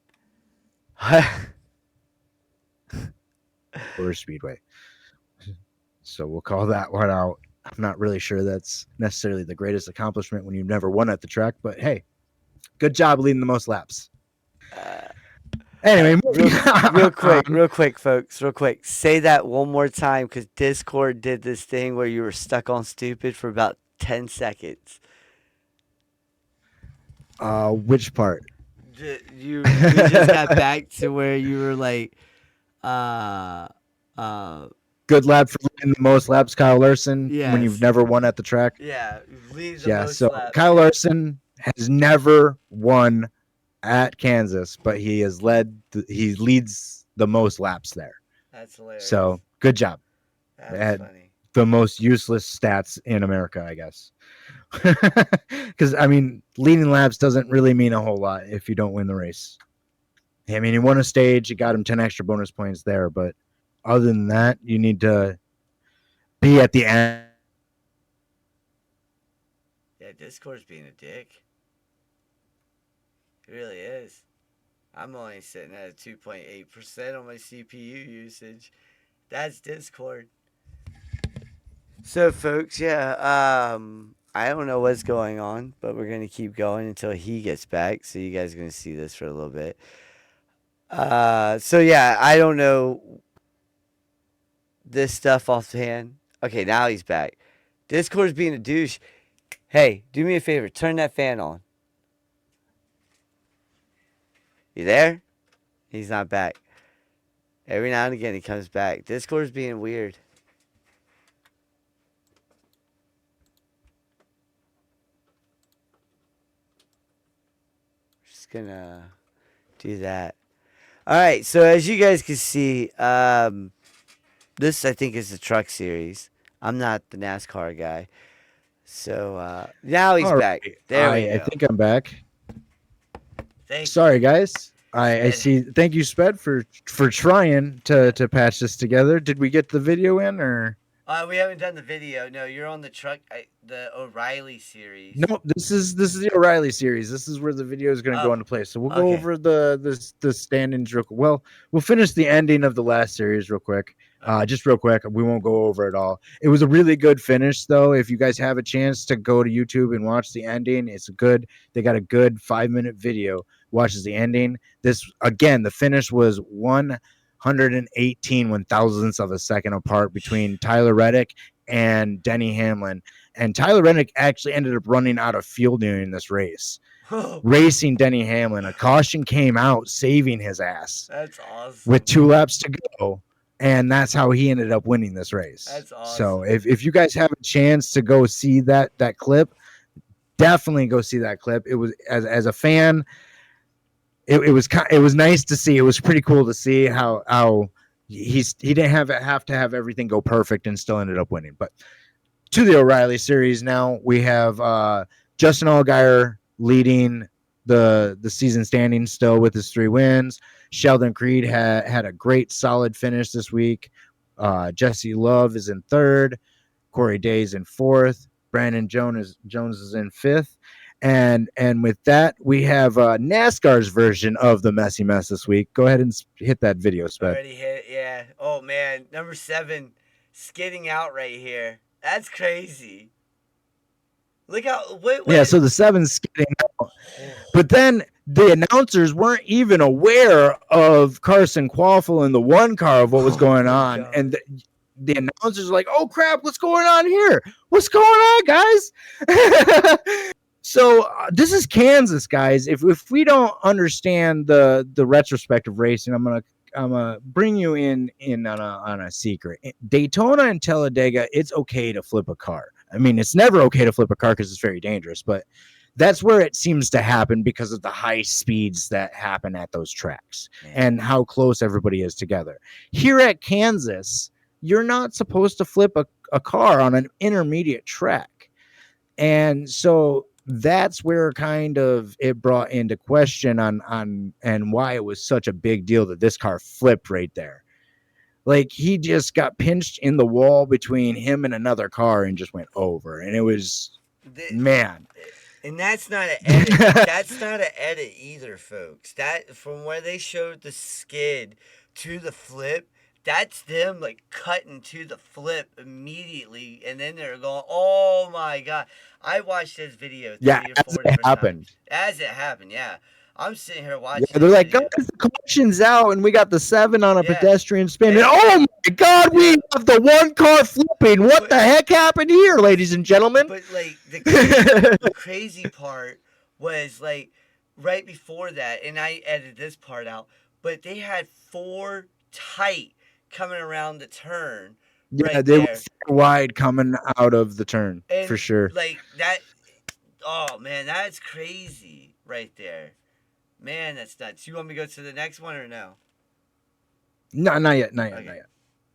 Motor Speedway. So we'll call that one out. I'm not really sure that's necessarily the greatest accomplishment when you've never won at the track, but hey, good job leading the most laps. Anyway, real quick, folks, real quick. Say that one more time because Discord did this thing where you were stuck on stupid for about 10 seconds. Which part? You just got back to where you were like, good lap for leading the most laps, Kyle Larson. Yes. When you've never won at the track. Yeah, most laps. Kyle Larson has never won at Kansas, but he leads the most laps there. That's hilarious. So good job. That's funny. The most useless stats in America, I guess. Because I mean, leading laps doesn't really mean a whole lot if you don't win the race. I mean, he won a stage, you got him 10 extra bonus points there, but other than that, you need to be at the end. Yeah, Discord's being a dick. It really is. I'm only sitting at a 2.8% on my CPU usage. That's Discord. So, folks, yeah, I don't know what's going on, but we're going to keep going until he gets back. So you guys are going to see this for a little bit. So, yeah, I don't know this stuff offhand. Okay, now he's back. Discord's being a douche. Hey, do me a favor. Turn that fan on. You there? He's not back. Every now and again he comes back. Discord's being weird. Just gonna do that. Alright, so as you guys can see, this I think is the truck series. I'm not the NASCAR guy. So now he's back. There we go. I think I'm back. Thanks. Sorry, guys. I see. Thank you, Sped, for trying to patch this together. Did we get the video in, or? We haven't done the video. No, you're on the truck, the O'Reilly series. No, this is the O'Reilly series. This is where the video is going to go into place. So we'll go over the stand-ins real quick. Well, we'll finish the ending of the last series real quick. Just real quick. We won't go over it all. It was a really good finish, though. If you guys have a chance to go to YouTube and watch the ending, it's good. They got a good 5-minute video. Watches the ending. This again, the finish was 118 1,000ths of a second apart between Tyler Reddick and Denny Hamlin. And Tyler Reddick actually ended up running out of fuel during this race. Racing Denny Hamlin. A caution came out, saving his ass. That's awesome. With 2 laps to go. and that's how he ended up winning this race. That's awesome. So if you guys have a chance to go see that clip, definitely go see that clip. It was as a fan, it was nice to see. It was pretty cool to see how he didn't have to have everything go perfect and still ended up winning. But to the O'Reilly series now, we have Justin Allgaier leading the season standings still with his 3 wins. Sheldon Creed had a great solid finish this week. Jesse Love is in 3rd. Corey Day is in 4th. Brandon Jones is in 5th. And with that, we have NASCAR's version of the Messy Mess this week. Go ahead and hit that video, Sped. Already hit, yeah. Oh man, number 7 skidding out right here. That's crazy. Look how yeah. So the 7's skidding out, but then the announcers weren't even aware of Carson Quaffle in the 1 car of what was going on, and the announcers are like, "Oh crap, what's going on here? What's going on, guys?" So this is Kansas, guys. If we don't understand the retrospective racing, I'm gonna bring you in on a secret. Daytona and Talladega, it's okay to flip a car. I mean, it's never okay to flip a car because it's very dangerous, but that's where it seems to happen because of the high speeds that happen at those tracks and how close everybody is together. Here at Kansas, you're not supposed to flip a car on an intermediate track. And so that's where kind of it brought into question on and why it was such a big deal that this car flipped right there. Like, he just got pinched in the wall between him and another car and just went over. And it was, man. And that's not an edit. That's not an edit either, folks. That, from where they showed the skid to the flip, that's them like cutting to the flip immediately, and then they're going, "Oh my god!" I watched this video. Yeah, as it happened. As it happened, yeah. I'm sitting here watching. Yeah, they're like, "Guys, the caution's out, and we got the 7 on a pedestrian spin." And oh my god, we have the 1 car flipping. What the heck happened here, ladies and gentlemen? But like the crazy part was like right before that, and I edited this part out. But they had 4 tight coming around the turn. Yeah, right, they were wide coming out of the turn, and for sure. Like that. Oh man, that's crazy right there. Man, that's nuts. You want me to go to the next one or no? No, not yet. Not yet.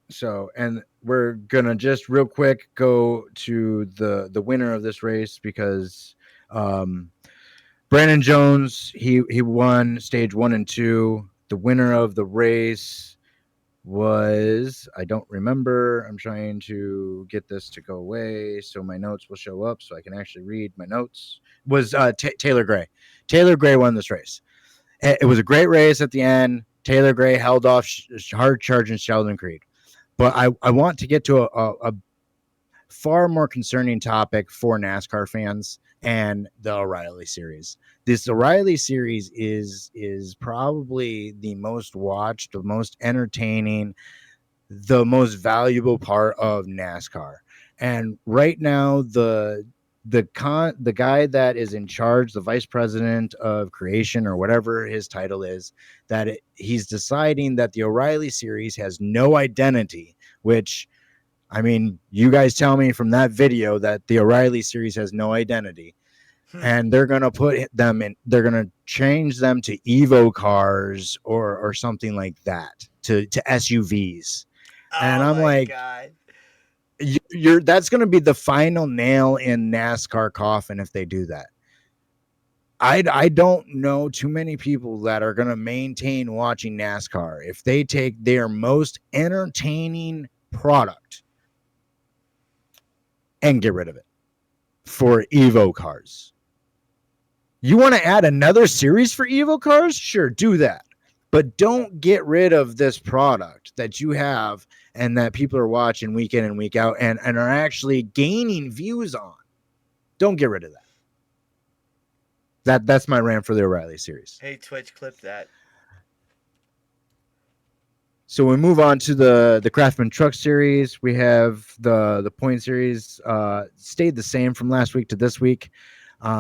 So, and we're gonna just real quick go to the winner of this race because Brandon Jones, he won stage 1 and 2. The winner of the race was, I don't remember. I'm trying to get this to go away so my notes will show up so I can actually read my notes. Was Taylor Gray. Taylor Gray won this race. It was a great race at the end. Taylor Gray held off hard charging Sheldon Creed. But I want to get to a far more concerning topic for NASCAR fans and the O'Reilly series. This O'Reilly series is probably the most watched, the most entertaining, the most valuable part of NASCAR. And right now, the guy that is in charge, the vice president of creation or whatever his title is, he's deciding that the O'Reilly series has no identity, which, I mean, you guys tell me from that video that the O'Reilly series has no identity. And they're going to put them in, they're going to change them to Evo cars or something like that, to SUVs. And I'm like, God. That's going to be the final nail in NASCAR coffin if they do that. I don't know too many people that are going to maintain watching NASCAR if they take their most entertaining product and get rid of it for Evo cars. You want to add another series for Evo cars? Sure, do that. But don't get rid of this product that you have and that people are watching week in and week out and are actually gaining views on. Don't get rid of that. That's my rant for the O'Reilly series. Hey, Twitch, clip that. So we move on to the Craftsman Truck Series. We have the point series stayed the same from last week to this week.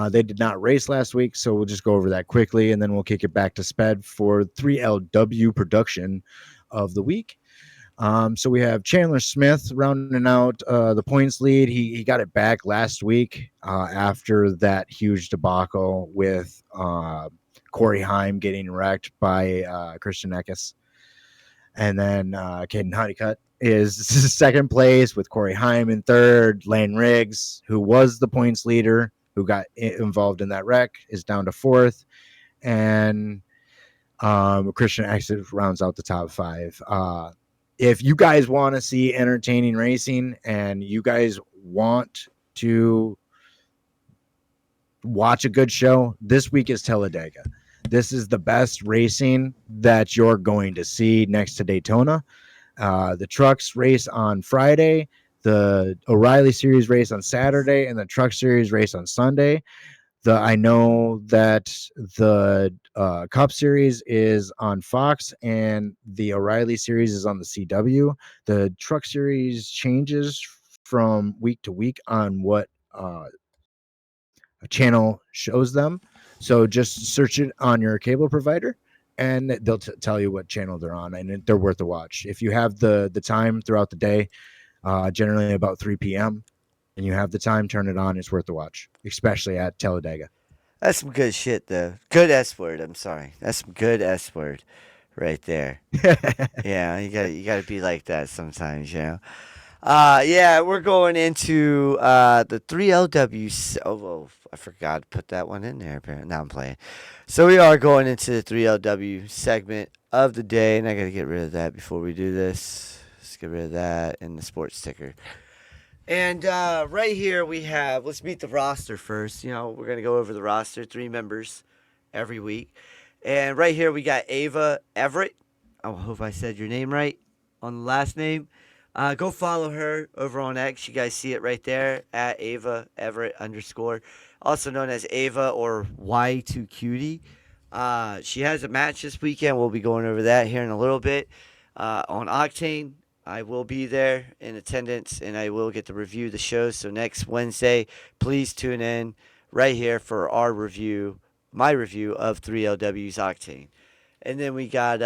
They did not race last week, so we'll just go over that quickly, and then we'll kick it back to Sped for 3LW production of the week. So we have Chandler Smith rounding out the points lead. He got it back last week after that huge debacle with Corey Heim getting wrecked by Christian Eckes. And then Caden Honeycutt is second place with Corey Heim in third. Lane Riggs, who was the points leader, who got involved in that wreck, is down to fourth. And Christian Eckes rounds out the top five. If you guys want to see entertaining racing and you guys want to watch a good show, this week is Talladega. This is the best racing that you're going to see next to Daytona. The trucks race on Friday, the O'Reilly Series race on Saturday, and the Truck Series race on Sunday. I know that the Cup Series is on Fox and the O'Reilly Series is on the CW. The Truck Series changes from week to week on what a channel shows them. So just search it on your cable provider and they'll tell you what channel they're on, and they're worth a watch. If you have the time throughout the day, generally about 3 p.m., and you have the time, turn it on. It's worth the watch, especially at Talladega. That's some good shit, though. Good S word. I'm sorry. That's some good S word right there. Yeah, you gotta be like that sometimes, you know. Yeah, we're going into the 3LW. Oh, I forgot to put that one in there. Apparently, now I'm playing. So we are going into the 3LW segment of the day, and I gotta get rid of that before we do this. Let's get rid of that and the sports ticker. And right here we have, let's meet the roster first. You know, we're going to go over the roster, 3 members every week. And right here we got Ava Everett. I hope I said your name right on the last name. Go follow her over on X. You guys see it right there at Ava Everett _, also known as Ava or Y2Cutie. She has a match this weekend. We'll be going over that here in a little bit on Octane. I will be there in attendance, and I will get to review the show. So next Wednesday, please tune in right here for our review, my review of 3LW's Octane. And then we got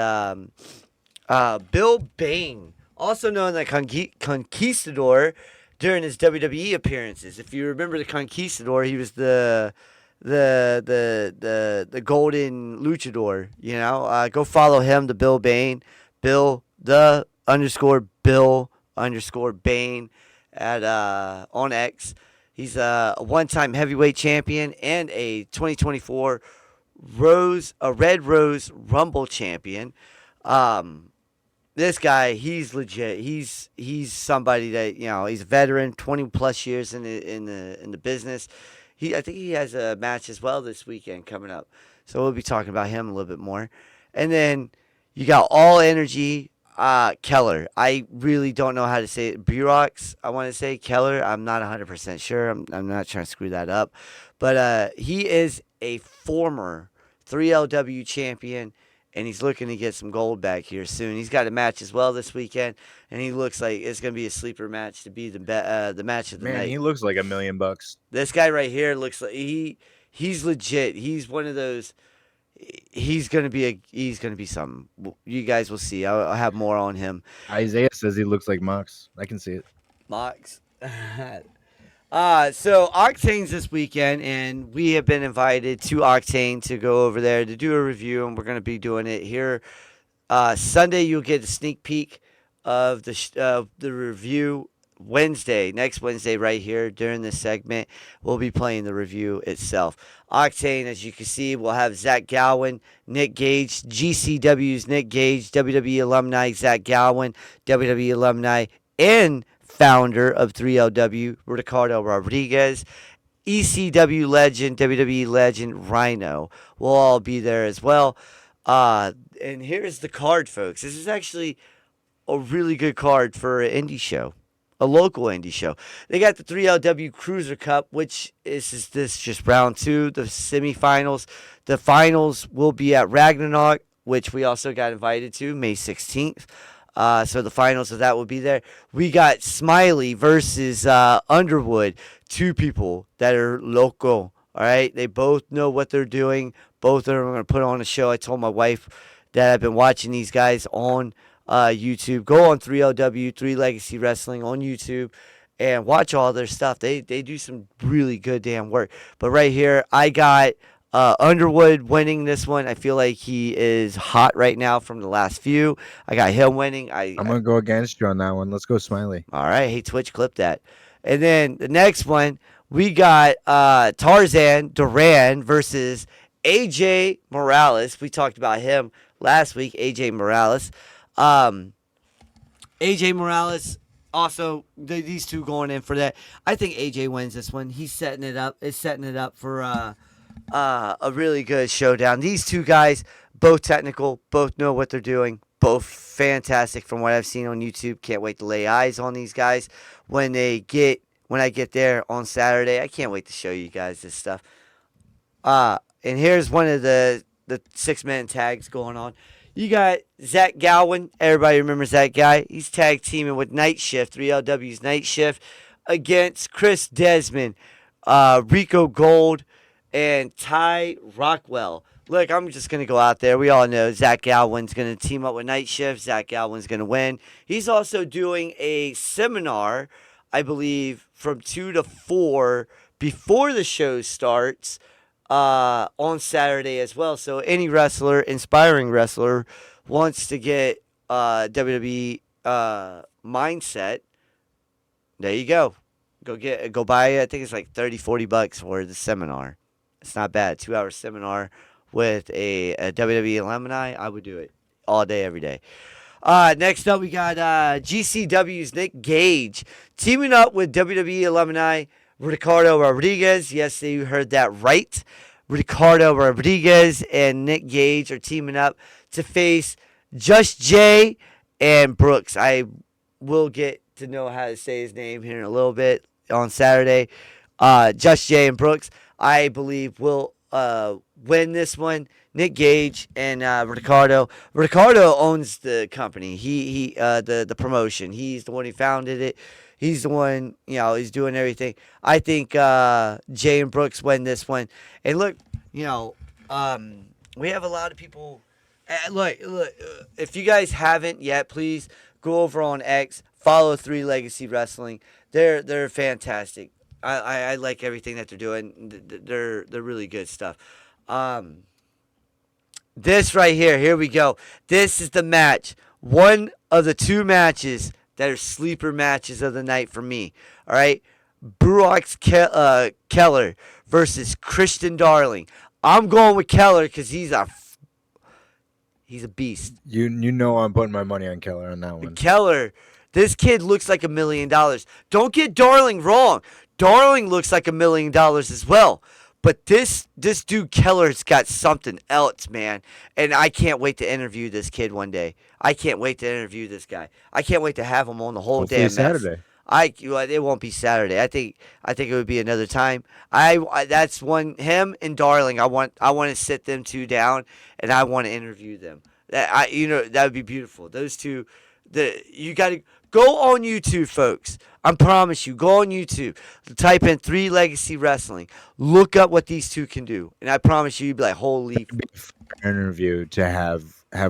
Bill Bain, also known as Conquistador, during his WWE appearances. If you remember the Conquistador, he was the golden luchador. You know, go follow him, the Bill Bain, Bill the _Bill _Bain at on X. He's a one-time heavyweight champion and a 2024 Red Rose Rumble champion. This guy, he's legit. He's somebody that, you know, he's a veteran, 20 plus years in the business. I think he has a match as well this weekend coming up. So we'll be talking about him a little bit more. And then you got All Energy Keller. I really don't know how to say it. Burox, I want to say Keller. I'm not 100% sure. I'm not trying to screw that up. But he is a former 3LW champion, and he's looking to get some gold back here soon. He's got a match as well this weekend, and he looks like it's going to be a sleeper match to be the match of the night. Man, he looks like $1 million. This guy right here looks like he's legit. He's one of those. He's gonna be something. You guys will see. I'll have more on him. Isaiah says he looks like Mox. I can see it. Mox. So Octane's this weekend, and we have been invited to Octane to go over there to do a review, and we're gonna be doing it here. Sunday, you'll get a sneak peek of the review. Next Wednesday, right here during this segment, we'll be playing the review itself. Octane, as you can see, we'll have Zach Gowen, Nick Gage, GCW's Nick Gage, WWE alumni Zach Gowen, WWE alumni and founder of 3LW, Ricardo Rodriguez, ECW legend, WWE legend, Rhino. We'll all be there as well. And here's the card, folks. This is actually a really good card for an indie show. A local indie show. They got the 3LW Cruiser Cup, which is just round 2, the semifinals. The finals will be at Ragnarok, which we also got invited to, May 16th. So the finals of that will be there. We got Smiley versus Underwood, 2 people that are local. All right, they both know what they're doing. Both of them are going to put on a show. I told my wife that I've been watching these guys on YouTube. Go on 3LW, 3 Legacy Wrestling on YouTube, and watch all their stuff. They do some really good damn work. But right here, I got Underwood winning this one. I feel like he is hot right now from the last few. I got him winning. I'm gonna go against you on that one. Let's go Smiley. All right, hey Twitch, clip that. And then the next one, we got Tarzan Duran versus AJ Morales. We talked about him last week, AJ Morales. AJ Morales, also these two going in for that. I think AJ wins this one. He's setting it up. It's setting it up for a really good showdown. These two guys, both technical, both know what they're doing, both fantastic from what I've seen on YouTube. Can't wait to lay eyes on these guys when I get there on Saturday. I can't wait to show you guys this stuff. And here's one of the 6-man tags going on. You got Zach Gowen. Everybody remembers that guy. He's tag teaming with Night Shift, 3LW's Night Shift, against Chris Desmond, Rico Gold, and Ty Rockwell. Look, I'm just going to go out there. We all know Zach Gowen's going to team up with Night Shift. Zach Gowen's going to win. He's also doing a seminar, I believe, from 2 to 4 before the show starts on Saturday as well. So any wrestler, inspiring wrestler, wants to get WWE mindset, there you go. Go buy it. I think it's like $30-$40 for the seminar. It's not bad. 2-hour seminar with a WWE alumni. I would do it all day, every day. Next up, we got GCW's Nick Gage teaming up with WWE alumni Ricardo Rodriguez. Yes, you heard that right. Ricardo Rodriguez and Nick Gage are teaming up to face Just Jay and Brooks. I will get to know how to say his name here in a little bit on Saturday. Just Jay and Brooks, I believe, will win this one. Nick Gage and Ricardo. Ricardo owns the company. He the promotion. He's the one who founded it. He's the one, he's doing everything. I think Jay and Brooks win this one. And look, we have a lot of people. Look, if you guys haven't yet, please go over on X, follow 3 Legacy Wrestling. They're fantastic. I like everything that they're doing. They're really good stuff. This right here we go. This is the match. One of the 2 matches that are sleeper matches of the night for me. All right, Burak Keller versus Christian Darling. I'm going with Keller because he's a beast. You know I'm putting my money on Keller on that one. Keller, this kid looks like $1 million. Don't get Darling wrong. Darling looks like $1 million as well. But this dude Keller's got something else, man. And I can't wait to interview this kid one day. I can't wait to interview this guy. I can't wait to have him on the whole Hopefully damn Saturday. It won't be Saturday. I think it would be another time. That's one, him and Darling. I want to sit them 2 down and I want to interview them. That would be beautiful. Those two, you got to go on YouTube, folks. I promise you, go on YouTube, type in 3 Legacy Wrestling, look up what these two can do, and I promise you'd be like, holy. Interview to have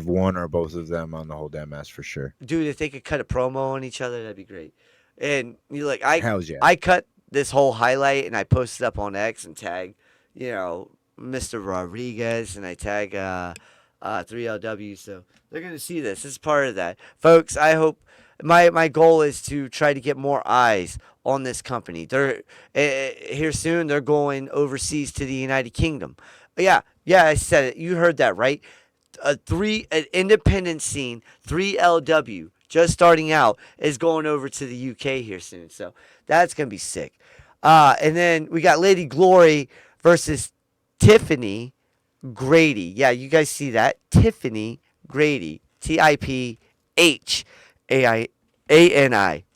one or both of them on the whole damn mess for sure. Dude, if they could cut a promo on each other, that'd be great. And Hells yeah. I cut this whole highlight and I posted up on X and tag, Mr. Rodriguez, and I tag 3LW, so they're gonna see this. This is part of that, folks. I hope. My goal is to try to get more eyes on this company. They're here soon. They're going overseas to the United Kingdom. Yeah, I said it. You heard that right. An independent scene, 3LW, just starting out, is going over to the UK here soon. So that's gonna be sick. And then we got Lady Glory versus Tiffany Grady. Yeah, you guys see that? Tiffany Grady. TIPHAIANI.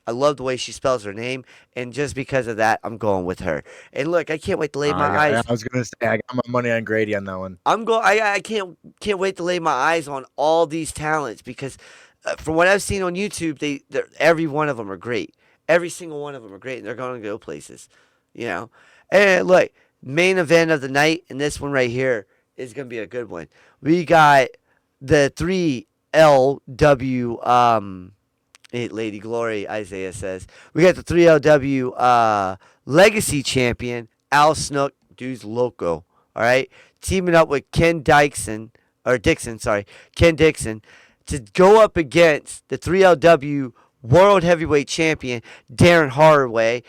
I love the way she spells her name, and just because of that, I'm going with her. And look, I can't wait to lay my eyes. I was gonna say I got my money on Grady on that one. I can't wait to lay my eyes on all these talents because, from what I've seen on YouTube, every one of them are great. Every single one of them are great, and they're going to go places, And look, main event of the night, and this one right here is going to be a good one. We got the 3 3LW Lady Glory, Isaiah says. We got the 3LW Legacy Champion, Al Snook, dude's loco. All right. Teaming up with Ken Dixon, Ken Dixon, to go up against the 3LW World Heavyweight Champion, Darren Haraway,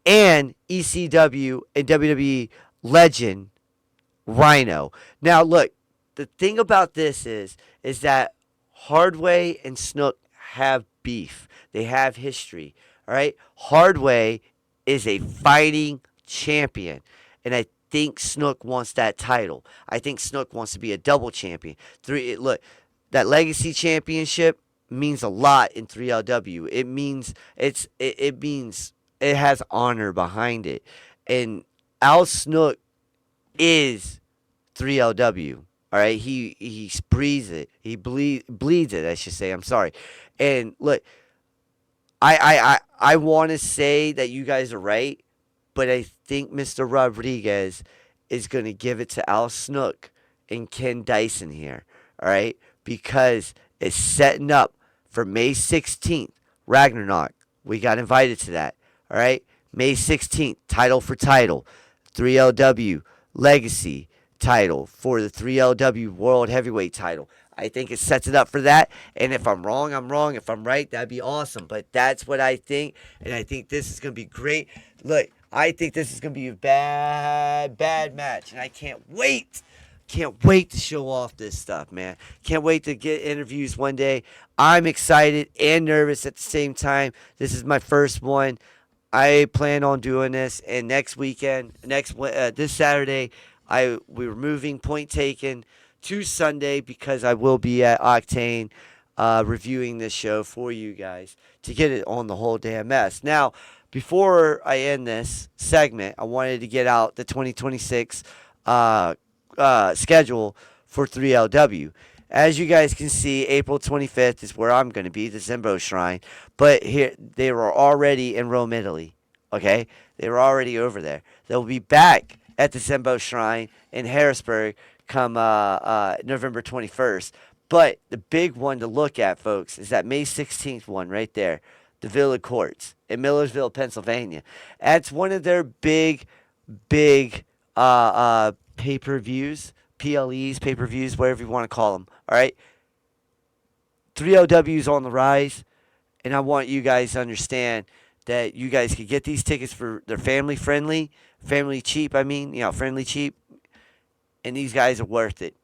and ECW and WWE legend, Rhino. Now, look, the thing about this is that Hardway and Snook have beef. They have history. All right. Hardway is a fighting champion, and I think Snook wants that title. I think Snook wants to be a double champion. Look, that Legacy Championship means a lot in 3LW. It means it means it has honor behind it, and Al Snook is 3LW. All right, he breathes it. He bleeds it. I should say. I'm sorry. And look, I want to say that you guys are right, but I think Mr. Rodriguez is going to give it to Al Snook and Ken Dyson here. All right, because it's setting up for May 16th, Ragnarok. We got invited to that. All right, May 16th, title for title, 3LW Legacy title for the 3LW World Heavyweight title. I think it sets it up for that. And if I'm wrong, I'm wrong. If I'm right, that'd be awesome. But that's what I think. And I think this is going to be great. Look, I think this is going to be a bad match. And I can't wait. Can't wait to show off this stuff, man. Can't wait to get interviews one day. I'm excited and nervous at the same time. This is my first one. I plan on doing this. And next weekend, this Saturday, we're moving Point Taken to Sunday because I will be at Octane reviewing this show for you guys to get it on the whole damn mess. Now, before I end this segment, I wanted to get out the 2026 schedule for 3LW. As you guys can see, April 25th is where I'm going to be, the Zimbo Shrine. But here, they were already in Rome, Italy. Okay? They were already over there. They'll be back at the Zimbo Shrine in Harrisburg come November 21st. But the big one to look at, folks, is that May 16th one right there, the Villa Courts in Millersville, Pennsylvania. That's one of their big pay-per-views, PLEs, pay-per-views, whatever you want to call them. All right? 3LW is on the rise, and I want you guys to understand that you guys could get these tickets for they're family friendly, family cheap. Friendly cheap, and these guys are worth it,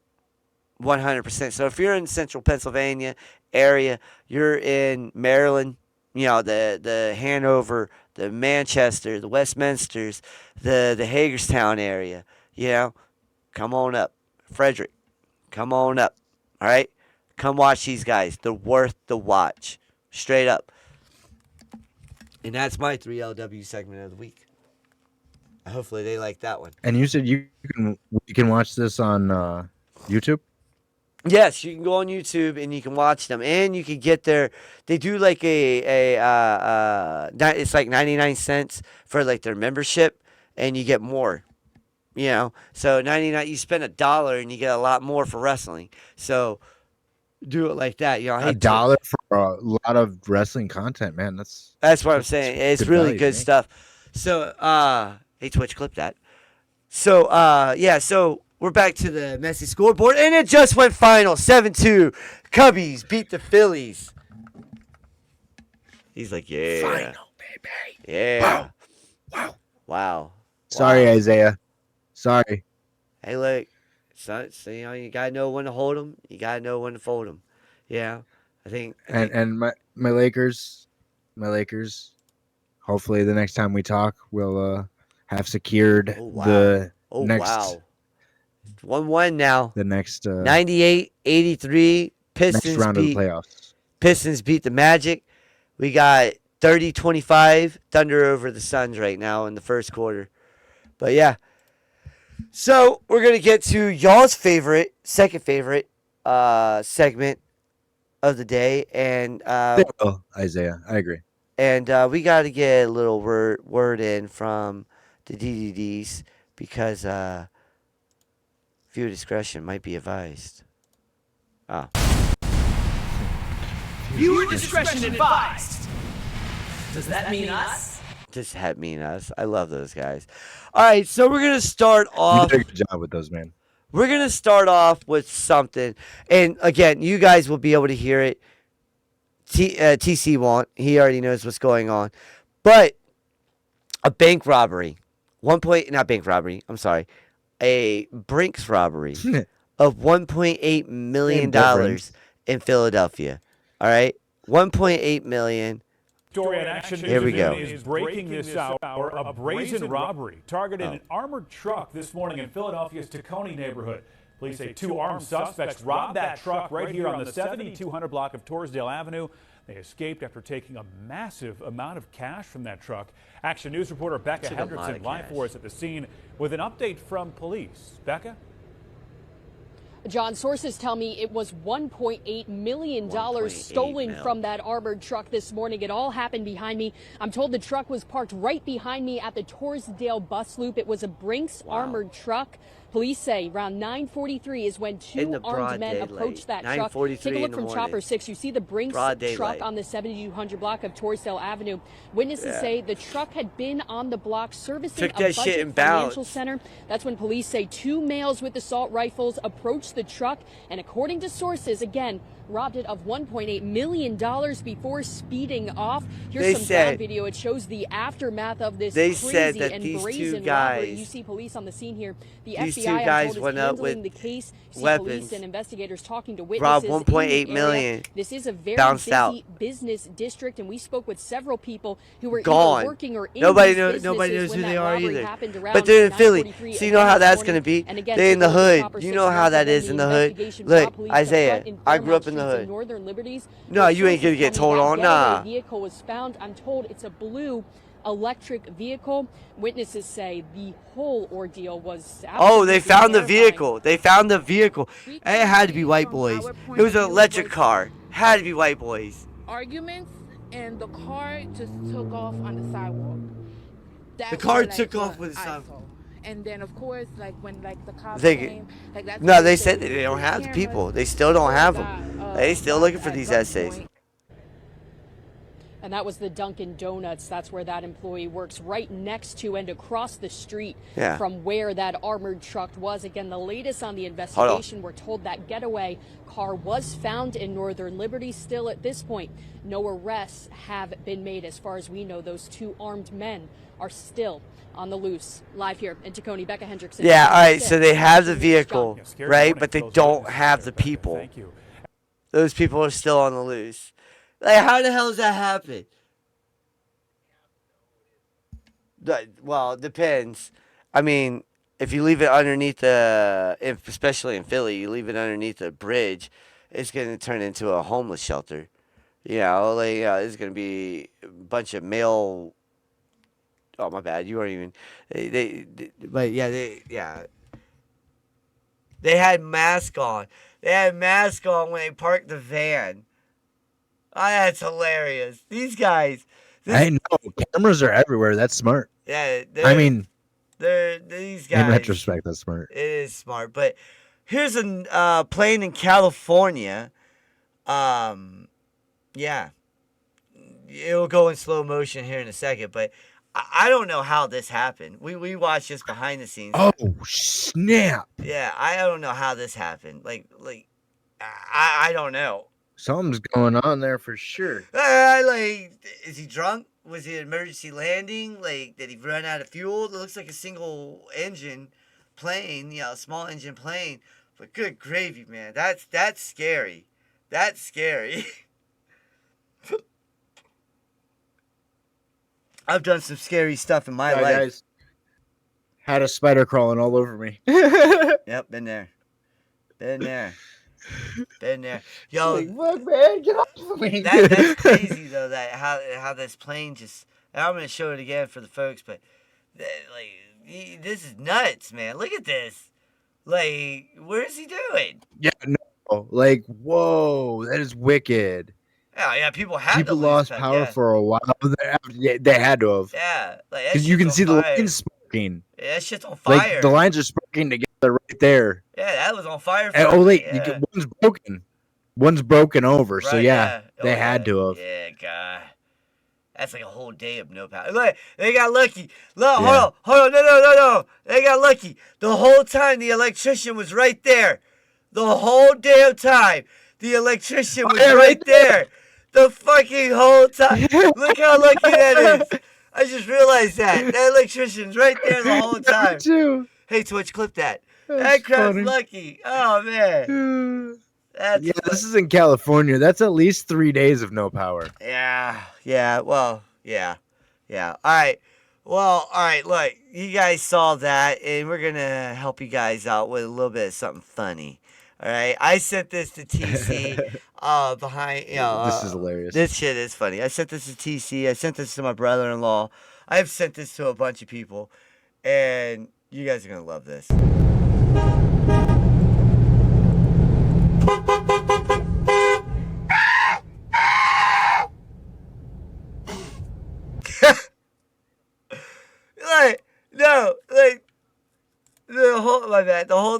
100%. So if you're in Central Pennsylvania area, you're in Maryland, the Hanover, the Manchester, the Westminsters, the Hagerstown area, come on up, Frederick, come on up. All right, come watch these guys. They're worth the watch, straight up. And that's my 3LW segment of the week. Hopefully they like that one. And you said you can watch this on YouTube? Yes, you can go on YouTube and you can watch them, and you can get their. They do like it's like 99 cents for like their membership, and you get more. So 99. You spend $1 and you get a lot more for wrestling. So do it like that. $1 for a lot of wrestling content, man. That's what I'm saying. It's really good stuff. So hey, Twitch, clip that. So so we're back to the messy scoreboard, and it just went final 7-2. Cubbies beat the Phillies. He's like, yeah, final, baby. Yeah. Wow. Sorry, Isaiah. Sorry. Hey, look. So you gotta know when to hold them. You gotta know when to fold them. Yeah, I think. And my Lakers, hopefully the next time we talk, we'll have secured the next. Wow. 1-1 now. The next 98-83. Pistons next round of the playoffs. Pistons beat the Magic. We got 30-25 Thunder over the Suns right now in the first quarter. But yeah. So we're gonna get to y'all's second favorite segment of the day, and Isaiah, I agree. And we got to get a little word in from the DDDs because viewer discretion might be advised. Viewer discretion advised. Does that mean us? Does that mean us? I love those guys. All right, so we're gonna start You off. did a good job with those, man. We're gonna start off with something, and again, you guys will be able to hear it. TC won't. He already knows what's going on, but a bank robbery, not bank robbery. I'm sorry, a Brinks robbery of $1.8 million in Philadelphia. All right, 1.8 million. Story at Action News Here we go. is breaking this hour. A brazen robbery targeted an armored truck this morning in Philadelphia's Tacony neighborhood. Police say two armed suspects robbed that truck right here on the 7200 block of Torresdale Avenue. They escaped after taking a massive amount of cash from that truck. Action News reporter Becca Took a lot Hendrickson of live cash. for us at the scene with an update from police. Becca? John, sources tell me it was $1.8 million stolen mil. from that armored truck this morning. It all happened behind me. I'm told the truck was parked right behind me at the Torresdale bus loop. It was a Brinks armored truck. Police say around 9:43 is when In two the broad armed men daylight. approached that truck. 9:43 Take a in look the from morning. Chopper 6. You see the Brinks Broad truck daylight. on the 7200 block of Torresdale Avenue. Witnesses say the truck had been on the block servicing Took a that shit budget and financial bounced. center. That's when police say two males with assault rifles approached the truck and, according to sources, again, robbed it of $1.8 million before speeding off. Here's They some said- ground video. It shows the aftermath of this They crazy said that and these two brazen robbery. guys- You see police on the scene here. The these FBI, two I'm guys told, is went up handling with the case. You see weapons, police and investigators talking to robbed witnesses. 1.8 in the area. million, This is a very bounced busy out. business district, and we spoke with several people who were Gone. either working or in Nobody these knows. Nobody businesses knows who when they that are robbery either. happened around But they're in Philly, 9:43 so you know how again that's this gonna be. morning. And again, They're in the take a look at hood. Copper You 6 know how North that and is the in the hood. investigation Look, brought police to Isaiah, front in I grew up Fairmount in the Streets hood. Northern Liberties. No, you ain't gonna get told on. Nah. Vehicle was found. I'm told it's a blue electric vehicle. Witnesses say the whole ordeal was Oh, they absolutely found the terrifying. vehicle. They found the vehicle. It had to be white boys. It was an electric car. Had to be white boys. Arguments, and the car just took off on the sidewalk. That's car what, took off what with the I sidewalk. saw. And then, of course, when the cops They- came, that's No, when they said that they don't have the cameras people. They still don't have them. got, They still got looking for at these gunpoint. essays. And that was the Dunkin' Donuts. That's where that employee works, right next to and across the street Yeah. from where that armored truck was. Again, the latest on the investigation, we're told that getaway car was found in Northern Liberty. Still at this point, no arrests have been made. As far as we know, those two armed men are still on the loose. Live here in Tacony, Becca Hendrickson. Yeah, all right, so they have the vehicle, Yeah, scary right? morning But for they those don't witnesses have there, the Becca. people. Thank you. Those people are still on the loose. Like, how the hell does that happen? Well, it depends. I mean, if you leave it underneath especially in Philly, you leave it underneath a bridge, it's going to turn into a homeless shelter. You know, like, it's going to be a bunch of male. Oh, my bad. You weren't even. But yeah, They had masks on. They had masks on when they parked the van. Oh, that's hilarious. These guys. I know cameras are everywhere. That's smart. Yeah, I mean, these guys. in retrospect, that's smart. It is smart, but here's a plane in California. Yeah, it'll go in slow motion here in a second, but I don't know how this happened. We watched this behind the scenes. Oh snap! Yeah, I don't know how this happened. Like I don't know. Something's going on there for sure. Like, is he drunk? Was it an emergency landing? Like, did he run out of fuel? It looks like a single engine plane, small engine plane. But good gravy, man. That's scary. That's scary. I've done some scary stuff in my Yeah, life. guys, had a spider crawling all over me. Yep, been there. Been there. Been there. Yo, Like, fuck, man, get off of me. that's crazy though. That how this plane just. And I'm gonna show it again for the folks, but this is nuts, man. Look at this. Like, what is he doing? Yeah, no, like, whoa, that is wicked. Oh yeah, people had People to lost lose power yeah. for a while. They had to have, Yeah, like that because you shit's can on see the fire. lines sparking. Yeah, that shit's on fire. Like the lines are sparking together right there. Yeah, that was on fire. For And, oh, me, wait, yeah. one's broken. One's broken over, so Right, yeah, they Oh, had yeah. to have. Yeah, God. That's like a whole day of no power. Look, they got lucky. Look, Yeah. hold on. No. They got lucky. The whole time the electrician was right there. The whole damn time. The electrician was yeah, right right there. The fucking whole time. Look how lucky that is. I just realized that. That electrician's right there the whole Me time. too. Hey, Twitch, clip that. That's That crap's funny. lucky. Oh, man. That's Yeah, this is in California. That's at least 3 days of no power. Yeah. Well, yeah. All right. Well, all right. Look, you guys saw that, and we're gonna help you guys out with a little bit of something funny. All right. I sent this to TC. Behind This is hilarious. This shit is funny. I sent this to TC. I sent this to my brother-in-law. I've sent this to a bunch of people, and you guys are gonna love this. The whole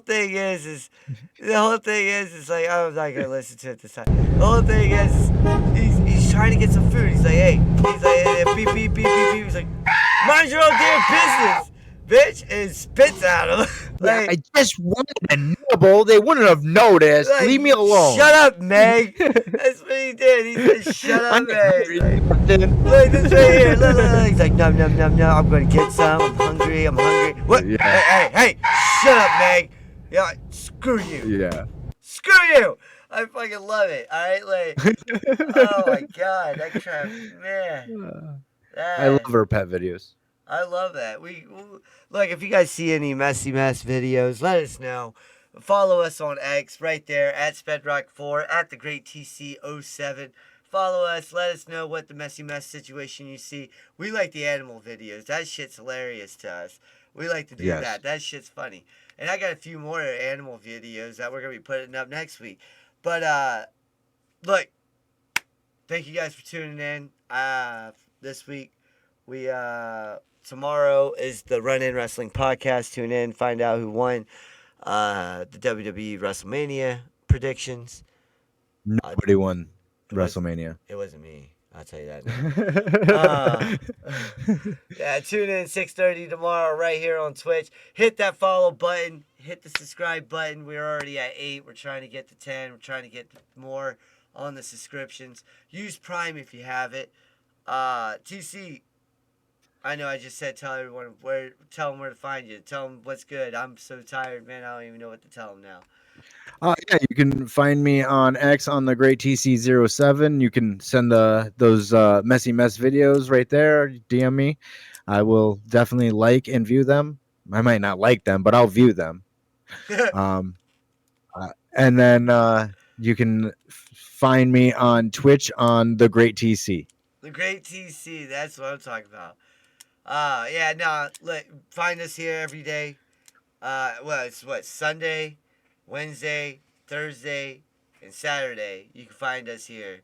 thing is like I'm not gonna listen to it this time. The whole thing is he's trying to get some food. He's like, hey, beep beep beep beep beep. He's like, mind your own damn business, bitch, and spits at him. Yeah, I just wanted a nibble. They wouldn't have noticed. Like, Leave me alone. Shut up, Meg. That's what he did. He said, shut up, Meg. Look, this right here. Look. He's like, no. I'm going to get some. I'm hungry. What? Yeah. Hey. Shut up, Meg. Yeah, screw you. Yeah. Screw you. I fucking love it. All right, like, oh my God, that crap, man. I love her pet videos. I love that. Look, if you guys see any messy mess videos, let us know. Follow us on X right there at SpedRock4 at the Great TC07. Follow us. Let us know what the messy mess situation you see. We like the animal videos. That shit's hilarious to us. We like to do that. That shit's funny. And I got a few more animal videos that we're gonna be putting up next week. But look, thank you guys for tuning in. This week we tomorrow is the Run In Wrestling podcast. Tune in, find out who won the WWE WrestleMania predictions. Nobody won WrestleMania. It wasn't me. I'll tell you that now. Yeah, tune in 6:30 tomorrow right here on Twitch. Hit that follow button. Hit the subscribe button. We're already at 8. We're trying to get to 10. We're trying to get more on the subscriptions. Use Prime if you have it. TC, I know I just said tell them where to find you. Tell them what's good. I'm so tired, man. I don't even know what to tell them now. Yeah, you can find me on X on the Great TC07. You can send those messy mess videos right there. DM me. I will definitely like and view them. I might not like them, but I'll view them. And then you can find me on Twitch on the Great TC. The Great TC, that's what I'm talking about. Look, find us here every day. It's Sunday, Wednesday, Thursday, and Saturday. You can find us here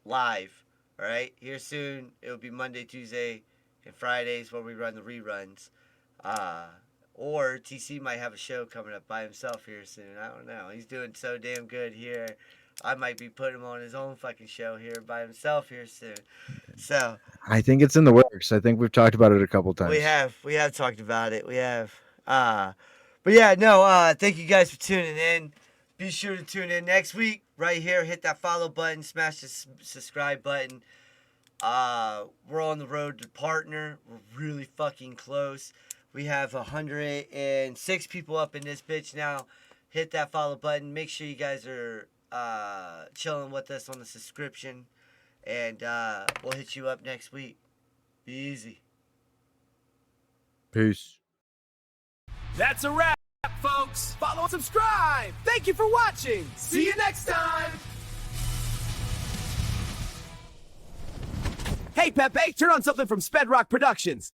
live. All right, here soon. It'll be Monday, Tuesday, and Fridays where we run the reruns. Or TC might have a show coming up by himself here soon. I don't know. He's doing so damn good here. I might be putting him on his own fucking show here by himself here soon. So I think it's in the works. I think we've talked about it a couple times. We have talked about it. We have. But yeah, no, thank you guys for tuning in. Be sure to tune in next week right here. Hit that follow button, smash the subscribe button. We're on the road to partner. We're really fucking close. We have 106 people up in this bitch now. Hit that follow button. Make sure you guys are chilling with us on the subscription. And we'll hit you up next week. Be easy. Peace. That's a wrap, folks. Follow and subscribe. Thank you for watching. See you next time. Hey, Pepe, turn on something from Spedrock Productions.